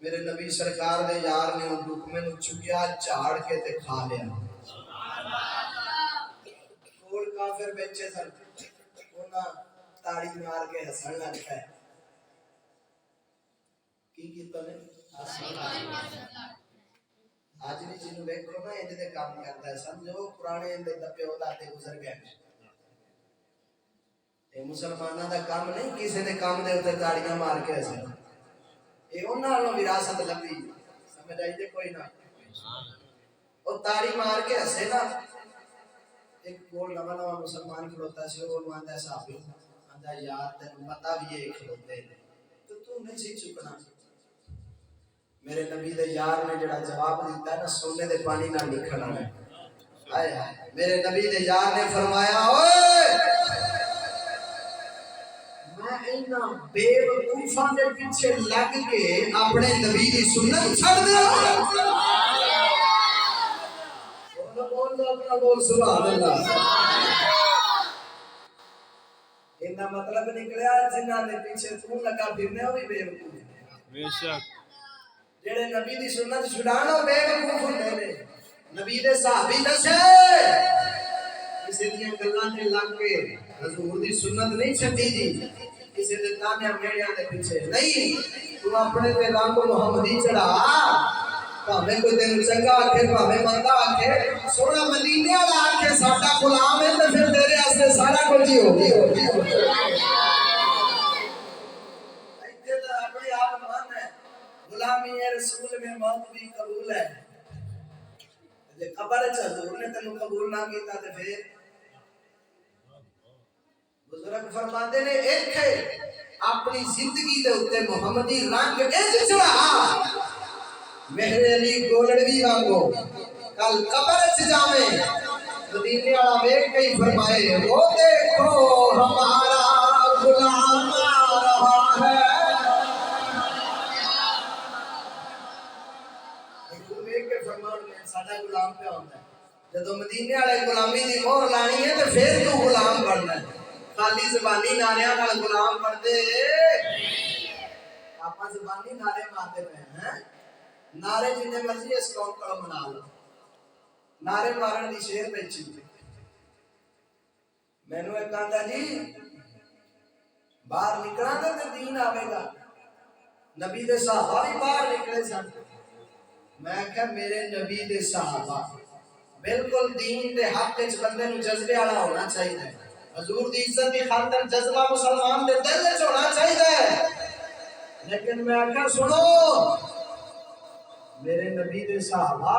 میرے نبی سرکار دے یار نے ان لقمے نو چکیا چاڑ کے تے کھا لیا، کوڑ کافر بیچے سن، انہاں تاڑی مار کے ہسن لگ پے، کی کیتا نے آج بھی جنوں ویکھو نا انج دے کام کردا ہے، سمجھو پرانے اندے دبے اولادے گزر گئے، اے مسلماناں دا کام نہیں کسے دے کام دے اوتے تاڑیاں مار کے ہسن، اے انہاں نوں وراثت لبھی، سمجھ آئی جے کوئی نہ، او تاڑی مار کے ہسے نا ایک کول نواں نواں مسلمان کھڑوتا سی وہ آندا صحابی آندا یار تینوں پتہ بھی ہے کھڑوتے تو تو نہیں سی چکنا میرے نبی دے یار نے جڑا جواب دیتا ہے نا سونے دے پانی نال لکھنا ہے ہائے ہائے میرے نبی دے یار نے فرمایا اوئے میں اینا بے وقوفاں دے پیچھے لگ کے اپنے نبی دی سنت چھڑ دیا بول سبحان اللہ انہا مطلب نکلیا جنہاں نے پیچھے تون لگا پھرنے ہو بھی بے وقوف بے شک جڑے نبی دی سنت چھڑانا بے وقوف ہوندے نے نبی دے صحابی دسے کسی دیاں گلاں تے لگ کے حضور دی سنت نہیں چھڈی دی کسی دے تانے میڑیاں دے پیچھے نہیں تو اپنے تے رنگ محمدی چڑھا بھاویں کوئی تینوں چنگا آکھے بھاویں مندا آکھے سونا مدینے والا آکھے ساڈا غلام ہے تے پھر تیرے واسطے سارا کچھ ہی ہو گیا ایتھے تے اپنے آپ مان ہے غلامی رسول میں موت بھی قبول ہے جے قبر وچ حضور نے تینوں قبول نہ کیتا تے پھر بزرگ فرماتے نے ایتھے اپنی زندگی دے اوتے محمدی رنگ اج چڑھا میرے علی گولڑوی وانگو کل قبر وچ جاویں مدینے والا ویکھ کے فرمائے وہ دیکھو ہمارا غلام آ رہا ہے ویکھ کے فرمایا ساڈا غلام پہ ہوندا ہے جدوں مدینے والے غلامی دی مہر لانی ہے تے پھر تو غلام بننا ہے خالی زبانی نعریاں نال غلام بن دے آپ زبانی نعرے مارتے پے ہیں نعرے جنے مرضی اس قوم کو منا لو نعرے مارن دی شیر بیچی مینوں ایک آندا جی باہر نکلا تے دین آوے گا نبی دے صحابہ بھی باہر نکلے سن میں کہ میرے نبی دے صحابہ بالکل دین دے حق وچ بندے نوں جذبے والا ہونا چاہیے حضور دی عزت دی خاطر جذبہ مسلمان دے دل وچ ہونا چاہیے لیکن میں کہ سنو میرے نبی دے صحابہ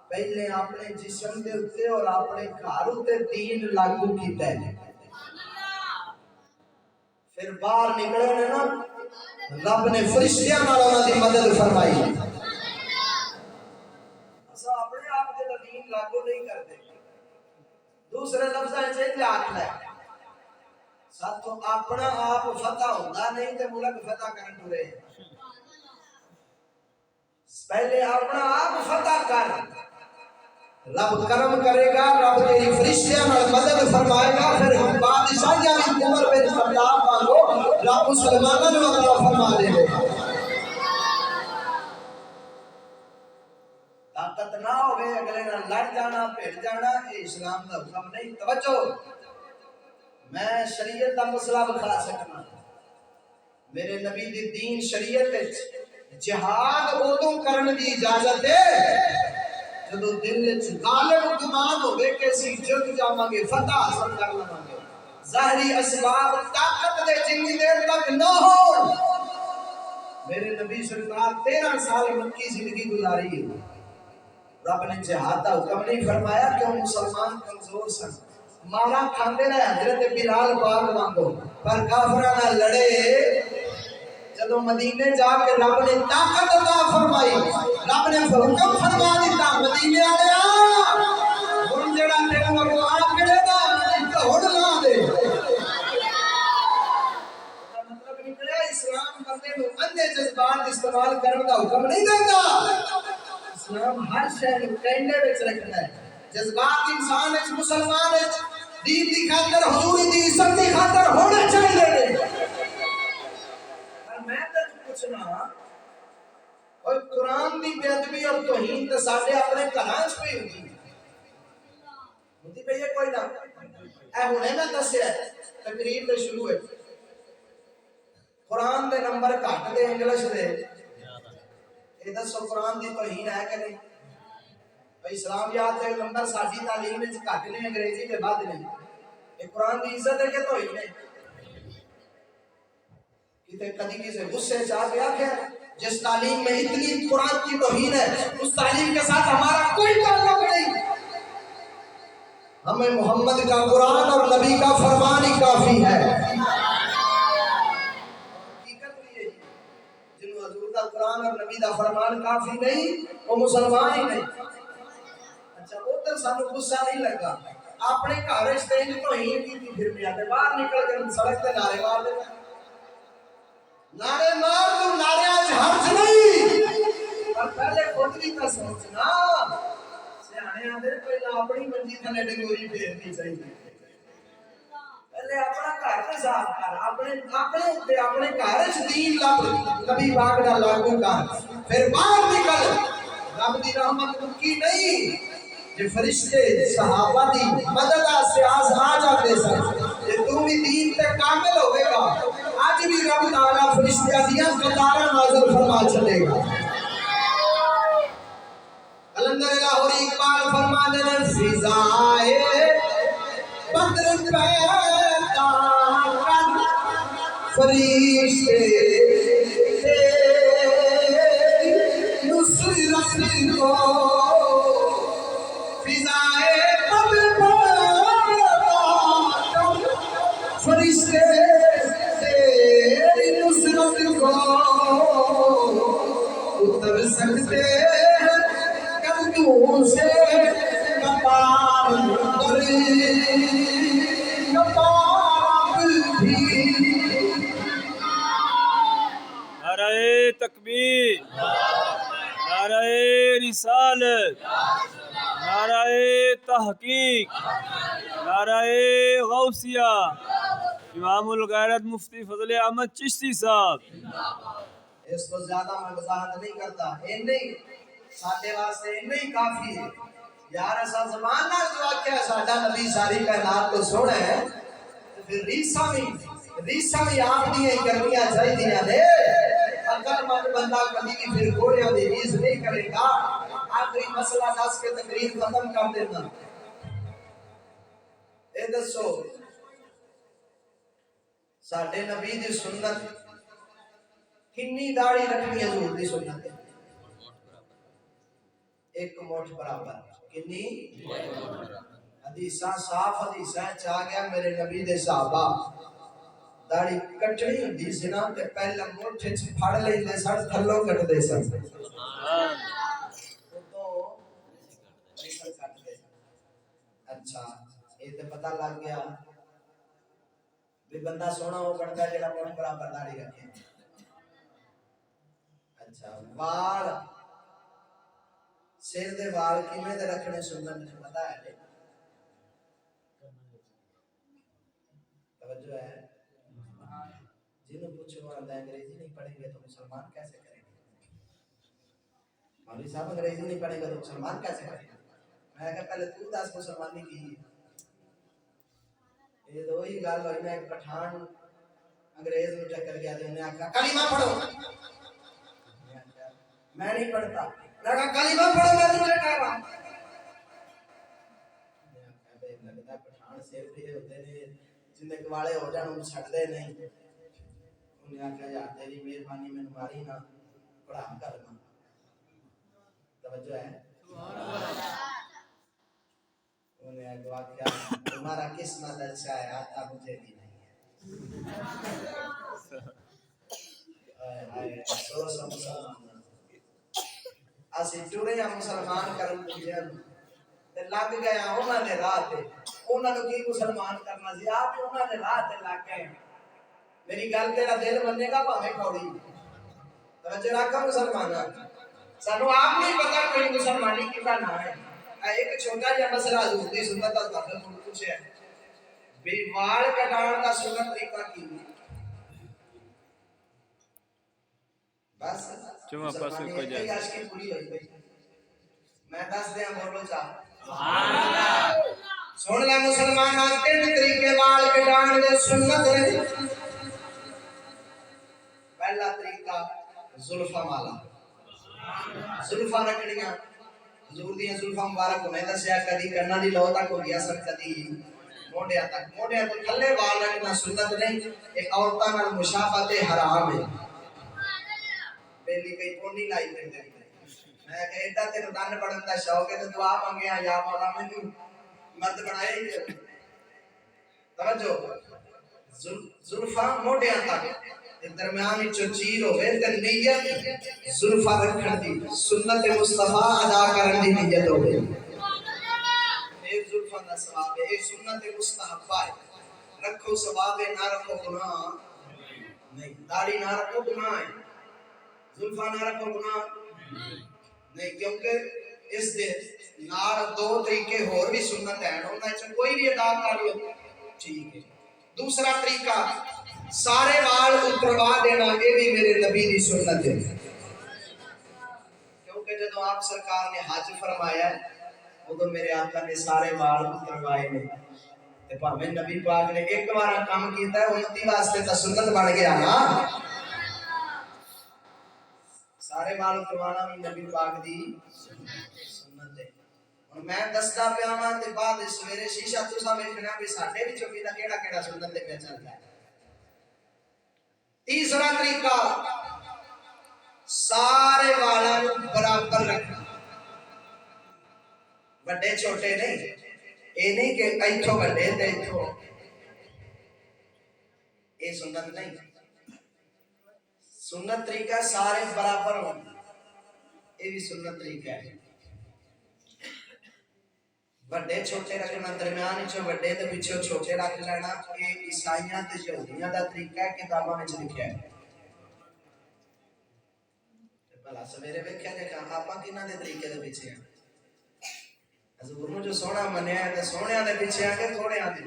پہلے اپنے جسم دے اوتے اور اپنے گھر اوتے دین لاگو کیتا ہے پھر باہر نکلے نے نا رب نے فرشتیاں نال انہاں دی مدد فرمائی اسا اپنے آپ دے دین لاگو نہیں کرتے دوسرے لفظاں وچ آکھ لے ساتھوں اپنا آپ فتح ہوندا نہیں تے ملک فتح کرن ٹرے پہلے اپنا آپ فتح کر رب کرم کرے گا رب تیری فرشتیاں نال مدد فرمائے گا پھر بادشاہیاں بھی عمر بن خطاب مانگو رب مسلماناں نوں عطا فرما دے گا طاقت نہ ہوے اگلے نال لڑ جانا بھڑ جانا اے اسلام دا حکم نہیں توجہ میں شریعت دا مسئلہ بتا سکنا میرے نبی دی دین شریعت وچ جہاد ادوں کرن دی اجازت ہے جدو دل وچ غالب گمان ہوے کہ اسی جگ جاواں گے فتح حاصل کر لواں گے ظاہری اسباب طاقت دے جنی دیر تک نہ ہو میرے نبی سرکار 13 سال مکی زندگی گزاری ہے رب نے جہاد دا حکم نہیں فرمایا کہ مسلمان کمزور سن مارا کھاندے رہے حضرت بلال پاک وانگو پر کافراں نال لڑے جدو مدینے جا کے رب نے طاقت عطا فرمائی رب نے حکم فرما دیتا مدینے والیا ہن جڑا تینوں اگوں آ کھڑے دا ہوڑ لا دے مطلب نکلیا اسلام بندے نوں اندھے جذبات استعمال کرن دا حکم نہیں دیندا اسلام ہر شے نوں کینڈے وچ رکھدا ہے جذبات انسان وچ مسلمان وچ دین دی خاطر حضور دی عزت دی خاطر ہونے چاہیے میں تے پوچھنا اور قرآن دی بے ادبی اور توہین تے ساڈے اپنے گھراں وچ پئی ہوندی پئی ہے کوئی نہ اے ہنے میں دسیا تقریر تے شروع ہے قرآن دے نمبر گھٹ دے انگلش دے اے دسو قرآن دی توہین ہے کہ نہیں بھئی اسلام یاد دے نمبر ساڈی تعلیم وچ گھٹ نے انگریزی دے ود نے اے قرآن دی عزت ہے کہ توہین ہے کدی کسی غصے چاہ گیا کہ جس تعلیم میں اتنی قرآن کی توہین ہے اس تعلیم کے ساتھ ہمارا کوئی تعلق نہیں ہمیں محمد کا قرآن اور نبی کا فرمان ہی کافی ہے۔ حقیقت بھی یہی ہے، جنہوں حضور کا قرآن اور نبی کا فرمان کافی نہیں وہ مسلمان ہی نہیں۔ اچھا ادھر سانو غصہ نہیں لگا، اپنے گھر اسٹینڈ تو ہی کی پھر بھی آتے باہر نکل کے سڑک تے نعرے مار دے، نعرے مار تو نعرے آج حرج نہیں، پر پہلے خود بھی تو سوچنا، سیانے آدھے پہلے اپنی منجی تھلے ڈنگوری پھیرنی چاہیے، پہلے اپنا گھر تے صاف کر، اپنے گھر وچ دین لب نبی پاک دا لاگو کر، پھر باہر نکل، رب دی رحمت مکی نہیں، جو فرشتے صحابہ دی مدد سے آ جاتے سن، جے تو بھی دین تے کامل ہوئے گا، آج بھی رب تعالیٰ فرشتہ دیاں قطارہ نازل فرما چلے گا۔ قلندر لاہوری اقبال فرماتے ہیں فضائے بدر پیدا کر فرشتے تیری نصرت کو، فضائے بدر پیدا کر فرشتے تیری نصرت کو، اتر سکتے ہیں کندھوں سے کپار بھی۔ نعرہ تکبیر، نعرہ رسالت، نعرہ تحقیق، نعرہ غوثیہ، امام الغیرت مفتی فضل احمد چشتی صاحب۔ اس کو زیادہ میں وضاحت نہیں کرتا، نہیں ساڈے واسطے نہیں کافی ہے یار، ایسا زمان نہ جو آکھیا ساڈا نبی ساری کائنات کو سونا ہے، پھر ریساں بھی آپ دی کرنیاں چاہیے نے، اگر من بندہ کبھی بھی پھر گھوڑیاں دی ریس نہیں کرے گا، آخری مسئلہ دس کے تقریر ختم کر دینا۔ اے دسو ساڈے نبی دی سنت کنی داڑھی رکھنی حضور دی سنت ہے؟ ایک موٹھ برابر، کنی؟ حدیثاں صاف حدیثاں چاہ گیا میرے نبی دے صحابہ داڑھی کٹنی ہوندی سی نا تے پہلا موٹھ وچ پھڑ لیندے سن، تھلوں کٹدے سن، اچھا یہ تے پتہ لگ گیا بھی بندہ سونا ہو بنتا ہے جڑا موٹھ برابر داڑھی رکھے۔ اچھا وال سر دے وال کیویں تے رکھنے سنت ہے پتہ ہے؟ توجہ ہے؟ جنہوں پوچھو آتا ہے انگریزی نہیں پڑھیں گے تو مسلمان کیسے کریں گے؟ مولوی صاحب انگریزی نہیں پڑھیں گے تو مسلمان کیسے کریں گے؟ میں کہا پہلے تو دس مسلمانی کی، یہ تو وہی گل ہوئی نا، ایک پٹھان انگریز نو ٹکر گیا تے انہیں آکھا کلمہ پڑھو، میں نہیں پڑھتا، میں کہا کلمہ پڑھو میں تمہیں کہہ رہا ہوں، لگتا پٹھان سر پھرے ہوتے نے جن گوالے ہو جان ان چھڑ دے نہیں، انہیں آکھا یار تیری مہربانی میں ماری نہ پڑھا کرنا، توجہ ہے؟ انہیں آکھا تمہارا قسمت اچھا ہے آتا مجھے بھی نہیں ہے، افسوس مسلمان اسی ٹرے ہم مسلمان کرن دنیا تے لگ گیا انہاں نے راہ تے، انہاں نوں کی مسلمان کرنا سی، آپ بھی انہاں نے راہ تے لگ گئے۔ میری گل تیرا دل منے گا بھاویں کھوڑی، توجہ رکھ مسلماناں، سانو آپ نہیں پتہ کوئی مسلمانی کیتا نہ ہے۔ ایک چھوٹا جہا مسئلہ حضور دی سنت دا تہاڈے کول پوچھیا بھی وال کٹان دا سنت طریقہ کی؟ بس مسلمانی ایک عاشقی پوری ہوئی گئی، میں دس دیاں بولو چاہ سبحان اللہ۔ سن لے مسلمان تین طریقے وال کٹان دے سنت ہے۔ پہلا طریقہ زلفاں والا، زلفاں رکھنیاں، حضور دیاں زلفاں مبارک ہونے دسیا کدی کناں دی لو تک ہوندیاں سن، کدی موڈیاں تک، موڈیاں تو تھلے وال رکھنا سنت نہیں، ایک عورتاں نال مشابہت حرام ہے۔ بیلی کئی پونی لائی پھر میں کہ ایڈا تیرے دن پڑھن دا شوق ہے تو دعا منگیا یا مولا مینوں مرد بنایا ہی نہیں۔ توجہ زلفاں موڈیاں تک درمیان وچوں چیر ہوے تے نیت زلفاں رکھن دی سنت مصطفیٰ ادا کرن دی نیت ہوے اے زلفاں دا ثواب ہے، اے سنت مستحبہ ہے، رکھو ثواب ہے نہ رکھو گناہ نہیں، داڑھی نہ رکھو گناہ ہے، زلفاں نہ رکھو گناہ نہیں، کیونکہ اس دے نال دو طریقے اور بھی سنت ہیں، انہاں وچ کوئی بھی ادا کر لو ٹھیک ہے۔ دوسرا طریقہ سارے وال اتروا دینا، یہ بھی میرے نبی دی سنت ہے، کیونکہ جب آپ سرکار نے حج فرمایا ہے ادو میرے آقا نے سارے وال اتروائے نے، تے بھاویں نبی پاک نے ایک بار کام کیتا ہے امتی واسطے تا سنت بن گیا نا، سارے وال اتروانا بھی نبی پاک دی سنت ہے۔ ہن میں دسدا پیا واں تے بعد سویرے شیشہ تساں ویکھنا بھی ساڈے وچوں کیڑا کیڑا سنت تے پیا چلدا ہے۔ تیسرا طریقہ سارے والاں نوں برابر رکھنا، بڑے چھوٹے نہیں، اے نہیں کہ ایتھوں بڑے تے ایتھوں، اے سنت نہیں، سنت طریقہ سارے برابر ہون، اے بھی سنت طریقہ ہے۔ بڑے چھوٹے رکھنا، درمیان وچوں بڑے تے پچھوں چھوٹے رکھ لینا، اے عیسائیاں تے یہودیاں دا طریقہ ہے، کتاباں وچ لکھیا ہے۔ بھلا سویرے ویکھیا جے آپاں کِنہاں دے طریقے دے پیچھے ہیں؟ حضور نوں جو سونا منیا ہے تے سونیاں دے پیچھے آ کے تھوڑیاں دے۔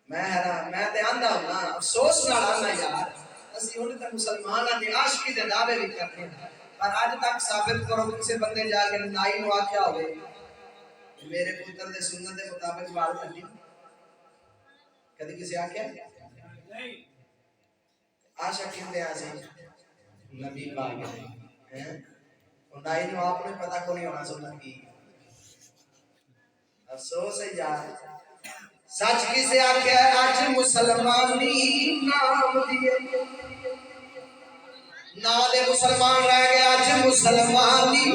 میں حیران، میں تے آندا ہوں افسوس نال آندا یار، اسی ہن تے مسلماناں دی عاشقی دے دعوے بھی کرنے ہیں، پر اج تک ثابت کرو کسے بندے جا کے نائی نوں آکھیا ہوے میرے پتر دے سنت دے مطابق وال کٹی، کدی کسے آکھیا نہیں؟ عاشق کہندے آ سی نبی پاک ہیں، نائی نوں آپ نے پتہ کو نہیں ہونا سنت کی، افسوس ہے یار۔ سچ کسے آکھیا ہے اج مسلمانی نام دیے، نالے مسلمان رہ گیا اج مسلمانی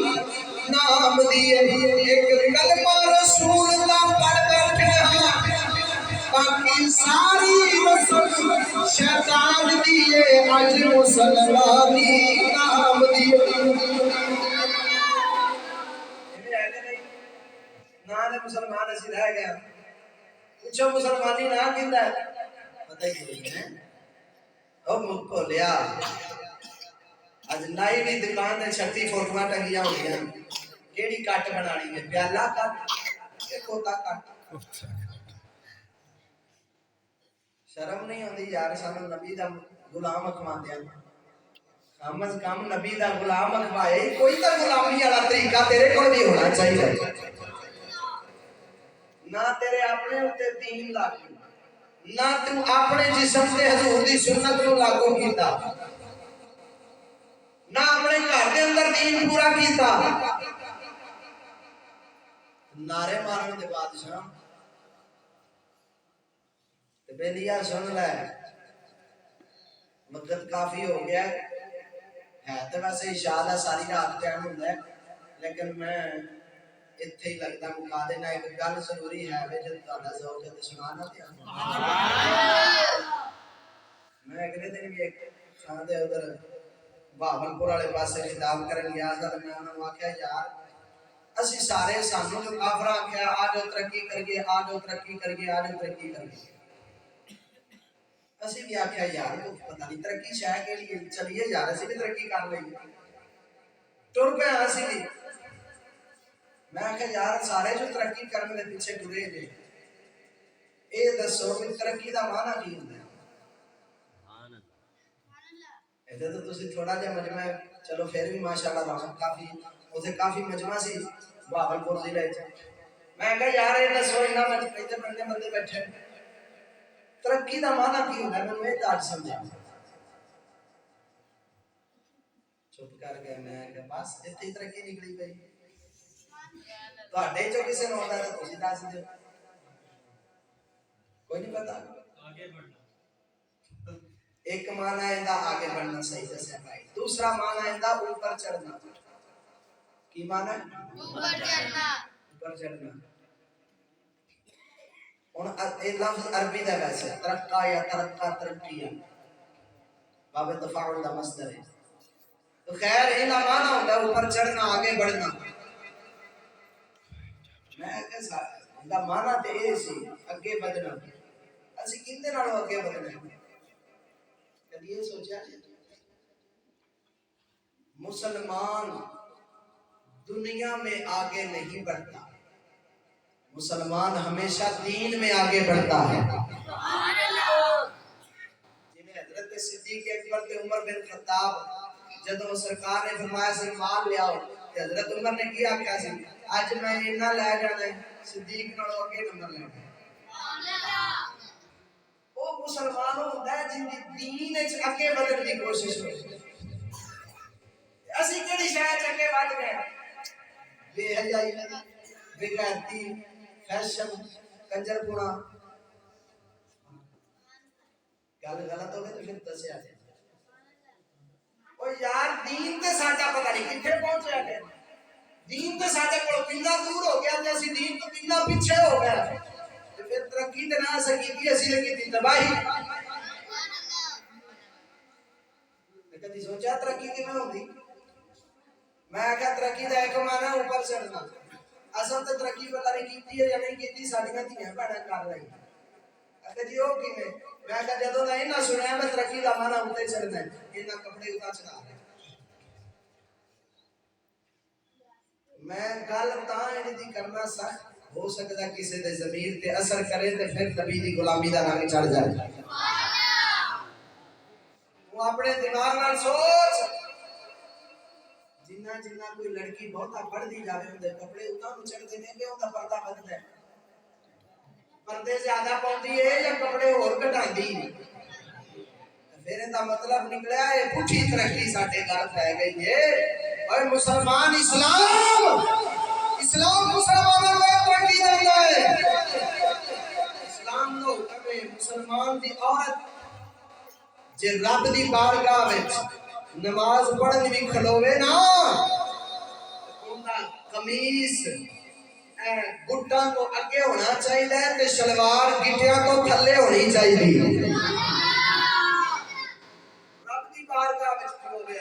نام دیے، ایک کلمہ رسول دا پڑھ بیٹھے ہاں باقی ساری رسول شیطان دیے، اج مسلمانی نام دیے۔ نالے مسلمان اسی رہ گیا، پوچھو مسلمانی نہ کیندا ہے پتہ ہی نہیں ہے، او مکو لیا اج نائی بھی دکان تے 36 فوٹواں ٹنگیاں ہوندیاں، کیڑی کٹ بنانی ہے، پیالہ کٹ کہ کھوتا کٹ؟ شرم نہیں ہوندی یار، سانو نبی دا غلام اکھواندے ہیں، کم از کم نبی دا غلام اکھوائے کوئی تا غلامی والا طریقہ تیرے کول بھی ہونا چاہیے، نہ تیرے اپنے اوتے دین لاگو، نہ تو اپنے جسم تے حضور دی سنت نو لاگو کیتا، نہ اپنے گھر دے اندر دین پورا کیتا، نعرے مارن دے بادشاہ تے بیلیا سن لے مدت کافی ہو گیا ہے تو ویسے انشاءاللہ ساری رات قیام ہوندا ہے، لیکن میں اتھے ہی لگتا مکا دینا، ایک گل ضروری ہے جو تہاڈا ذوق ہے تے سنانا تے میں اگلے دن بھی ایک تھاں دے ادھر بہاولپور والے پاسے خطاب کرن گیا تھا، میں انہاں نوں آکھیا یار اسی سارے سانوں جو کافراں آکھیا آ جو ترقی کریے، آ جو ترقی کریے، آ جو ترقی کریے، اسی بھی آکھیا یار پتہ نہیں ترقی شے کیڑی ہے، چلیے یار اسی بھی ترقی کر لئیے، ٹر پے اسی بھی، میں آکھیا یار سارے جو ترقی کرن دے پیچھے ٹرے نے، اے دسو کہ ترقی دا معنی کی ہوندا ہے؟ ادھر تو تسی تھوڑا جہا مجمع چلو پھر بھی ماشاءاللہ رونق کافی اتنے کافی مجمع سی بہاولپور ضلع وچ، میں کہا یار یہ دسو انہاں وچ کئی بندے بیٹھے ترقی دا معنی کی ہوندا ہے، مینوں یہ تاج سمجھا، چپ کر گیا، میں کہا بس اتنی ترقی نکلی گئی، تہاڈے چوں کسے نوں آندا تے تسی دس دیو، کوئی نہیں پتا آگے بڑھنا، ایک معنی ہے دا آگے بڑھنا صحیح دسیا بھائی، دوسرا معنی ہے دا اوپر چڑھنا، کی معنی ہے اوپر چڑھنا، اوپر چڑھنا، ہن اے لفظ عربی دا ویسے ترقا یا ترقا ترقی ہے باب تفاعل دا مصدر ہے تو خیر انہاں معنی ہوندا اوپر چڑھنا آگے بڑھنا میں کہا دا معنی تے اے سی اگے بڑھنا اسی کیندے نالوں اگے بڑھنا کبھی یہ سوچا مسلمان دنیا میں آگے نہیں بڑھتا مسلمان ہمیشہ دین میں آگے بڑھتا ہے جنہیں حضرت صدیق اکبر تے عمر بن خطاب جدوں سرکار نے فرمایا سی مال لے آؤ تے حضرت عمر نے کیا کہا سی اج میں اتنا لے جانا ہے صدیق نالوں اگے نمبر لینا وہ مسلمانوں ہوندا ہے جن دی دین وچ اگے بڑھن دی کوشش ہوئی اسی کیڑی شے وچ اگے بڑھ گئے بے حیائی بے غیرتی فیشن کنجر پونا گل غلط ہو گئی تو پھر دسیا جائے او یار دین تے ساڈا پتہ نہیں کتھے پہنچیا ہے دین تے ساڈے کول کتنا دور ہو گیا تے اسی دین تو کتنا پیچھے ہو گیا تے پھر ترقی تے نہ سکی تھی اسی لگی تھی تباہی کدی سوچا ترقی کیویں ہوندی میں کہا ترقی دا ایک معنی اوپر چڑھنا اصل تے ترقی پتہ نہیں کیتی ہے یا نہیں کیتی ساڈیاں دھیاں بھڑا کر رہی اکھے جی او کیویں میں کہا جدوں دا انہاں سنیا میں ترقی دا معنی اوتے چڑھنا ہے انہاں کپڑے اتا چڑھا رہے میں گل تاں دی کرنا سخت ہو سکدا کسی دے ضمیر تے اثر کرے تے پھر نبی دی غلامی دا رنگ چڑھ جائے وہ اپنے دماغ نال سوچ جنہ جنہ کوئی لڑکی بہتا پڑھ دی جاوے ہوندے کپڑے اتنا نو چڑھتے ہیں کہ اوندا پردہ بدلدا ہے پردے زیادہ پاؤندی ہے یا کپڑے اور گھٹاندی پھر دا مطلب نکلیا ہے پٹھی ترقی ساڈے گل پے گئی ہے اوے مسلمان اسلام مسلمانوں کو ترقی دیندا ہے اسلام نو حکم ہے مسلمان دی عورت جے رب دی بارگاہ وچ نماز پڑھن بھی کھلوے نا اوندا قمیص گھٹاں تو اگے ہونا چاہیے تے شلوار گٹیاں تو تھلے ہونی چاہیے رب دی بارگاہ وچ کھلوے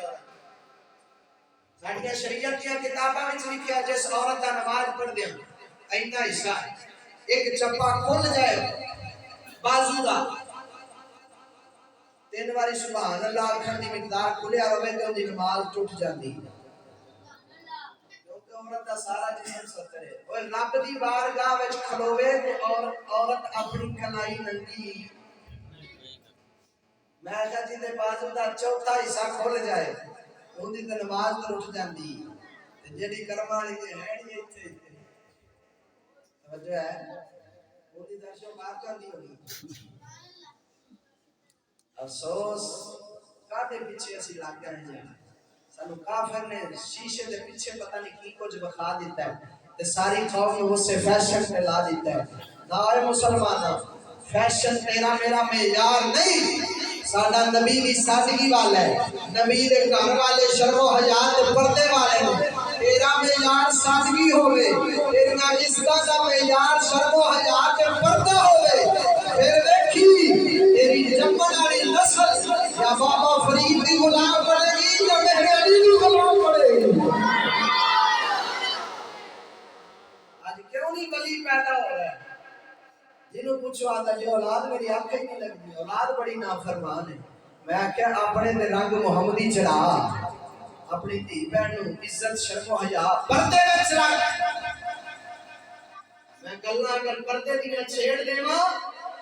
ساڈیاں شریعت دی کتاباں وچ لکھیا جس عورت دا نماز پڑھ دے اینا حصہ ایک چپا کھل جائے بازو دا تین باری سبحان اللہ آکھن دی مقدار کھلیا ہوے تے اون دی نماز ٹوٹ جاندی کیونکہ عورت دا سارا جسم ستر ہے اوے رب دی بارگاہ وچ کھلوے تے عورت اپنی کلائی ننگی میں کہا جی دے بازو دا چوتھا حصہ کھل جائے اون دی تے نماز ٹوٹ جاندی تے جڑی کرم والی تے ہے نہیں ایتھے توجہ ہے اون دی درشو بات کردی ہونی افسوس کاتے پیچھے اسی لگ گئے ہیں سانو کافر نے شیشے دے پیچھے پتہ نہیں کی کچھ بخا دیتا ہے تے ساری قوم اس سے فیشن پہ لا دیتا ہے نارے مسلمانہ فیشن تیرا میرا معیار نہیں ساڈا نبی بھی سادگی والا ہے نبی دے گھر والے شرم و حیا تے پردے والے ہیں تیرا معیار سادگی ہوے تیرا عزت دا معیار شرم و حیا تے پردہ ہوے پھر دیکھی تیری جمن والی نسل یا بابا فرید دی غلام پڑے گی یا مہر علی دی غلام پڑے گی آج کیوں نہیں ولی پیدا ہو رہا ہے جنہوں پوچھو آتا جی اولاد میری آنکھیں نہیں لگتی اولاد بڑی نافرمان ہے میں کیا اپنے دے رنگ محمدی چڑھا اپنی دھی بہن عزت شرم و حیا پردے وچ رکھ میں گلاں اگر پردے دی چھیڑ دیواں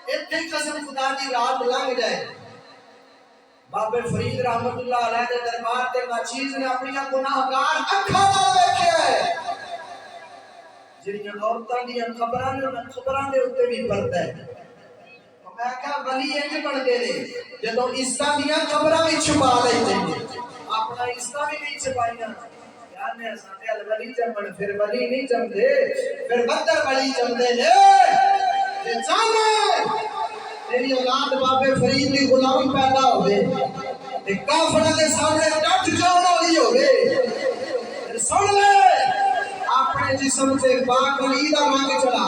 ایتھے قسم خدا دی رات لنگ جائے بابے فرید رحمت اللہ علیہ دے دربار تے ناچیز نے اپنی گناہگار اکھاں نال ویکھیا ہے جڑیاں عورتاں دی خبراں دے اوتے بھی پردہ ہے میں کہا ولی انج بندے نے جدوں عزت دیاں خبراں وچ چھپا لیندے اپنا عزت بھی نہیں چھپائیاں یار نے ساڈے ولی جمن پھر ولی نہیں جمدے پھر بدر ولی جمدے نے تے جانے تیری اولاد بابے فرید دی غلام پیدا ہوئے تے کافراں دے سامنے ڈٹ جاون والی ہوئے سن لے اپنے جسم سے پاک ولی دا رنگ چڑھا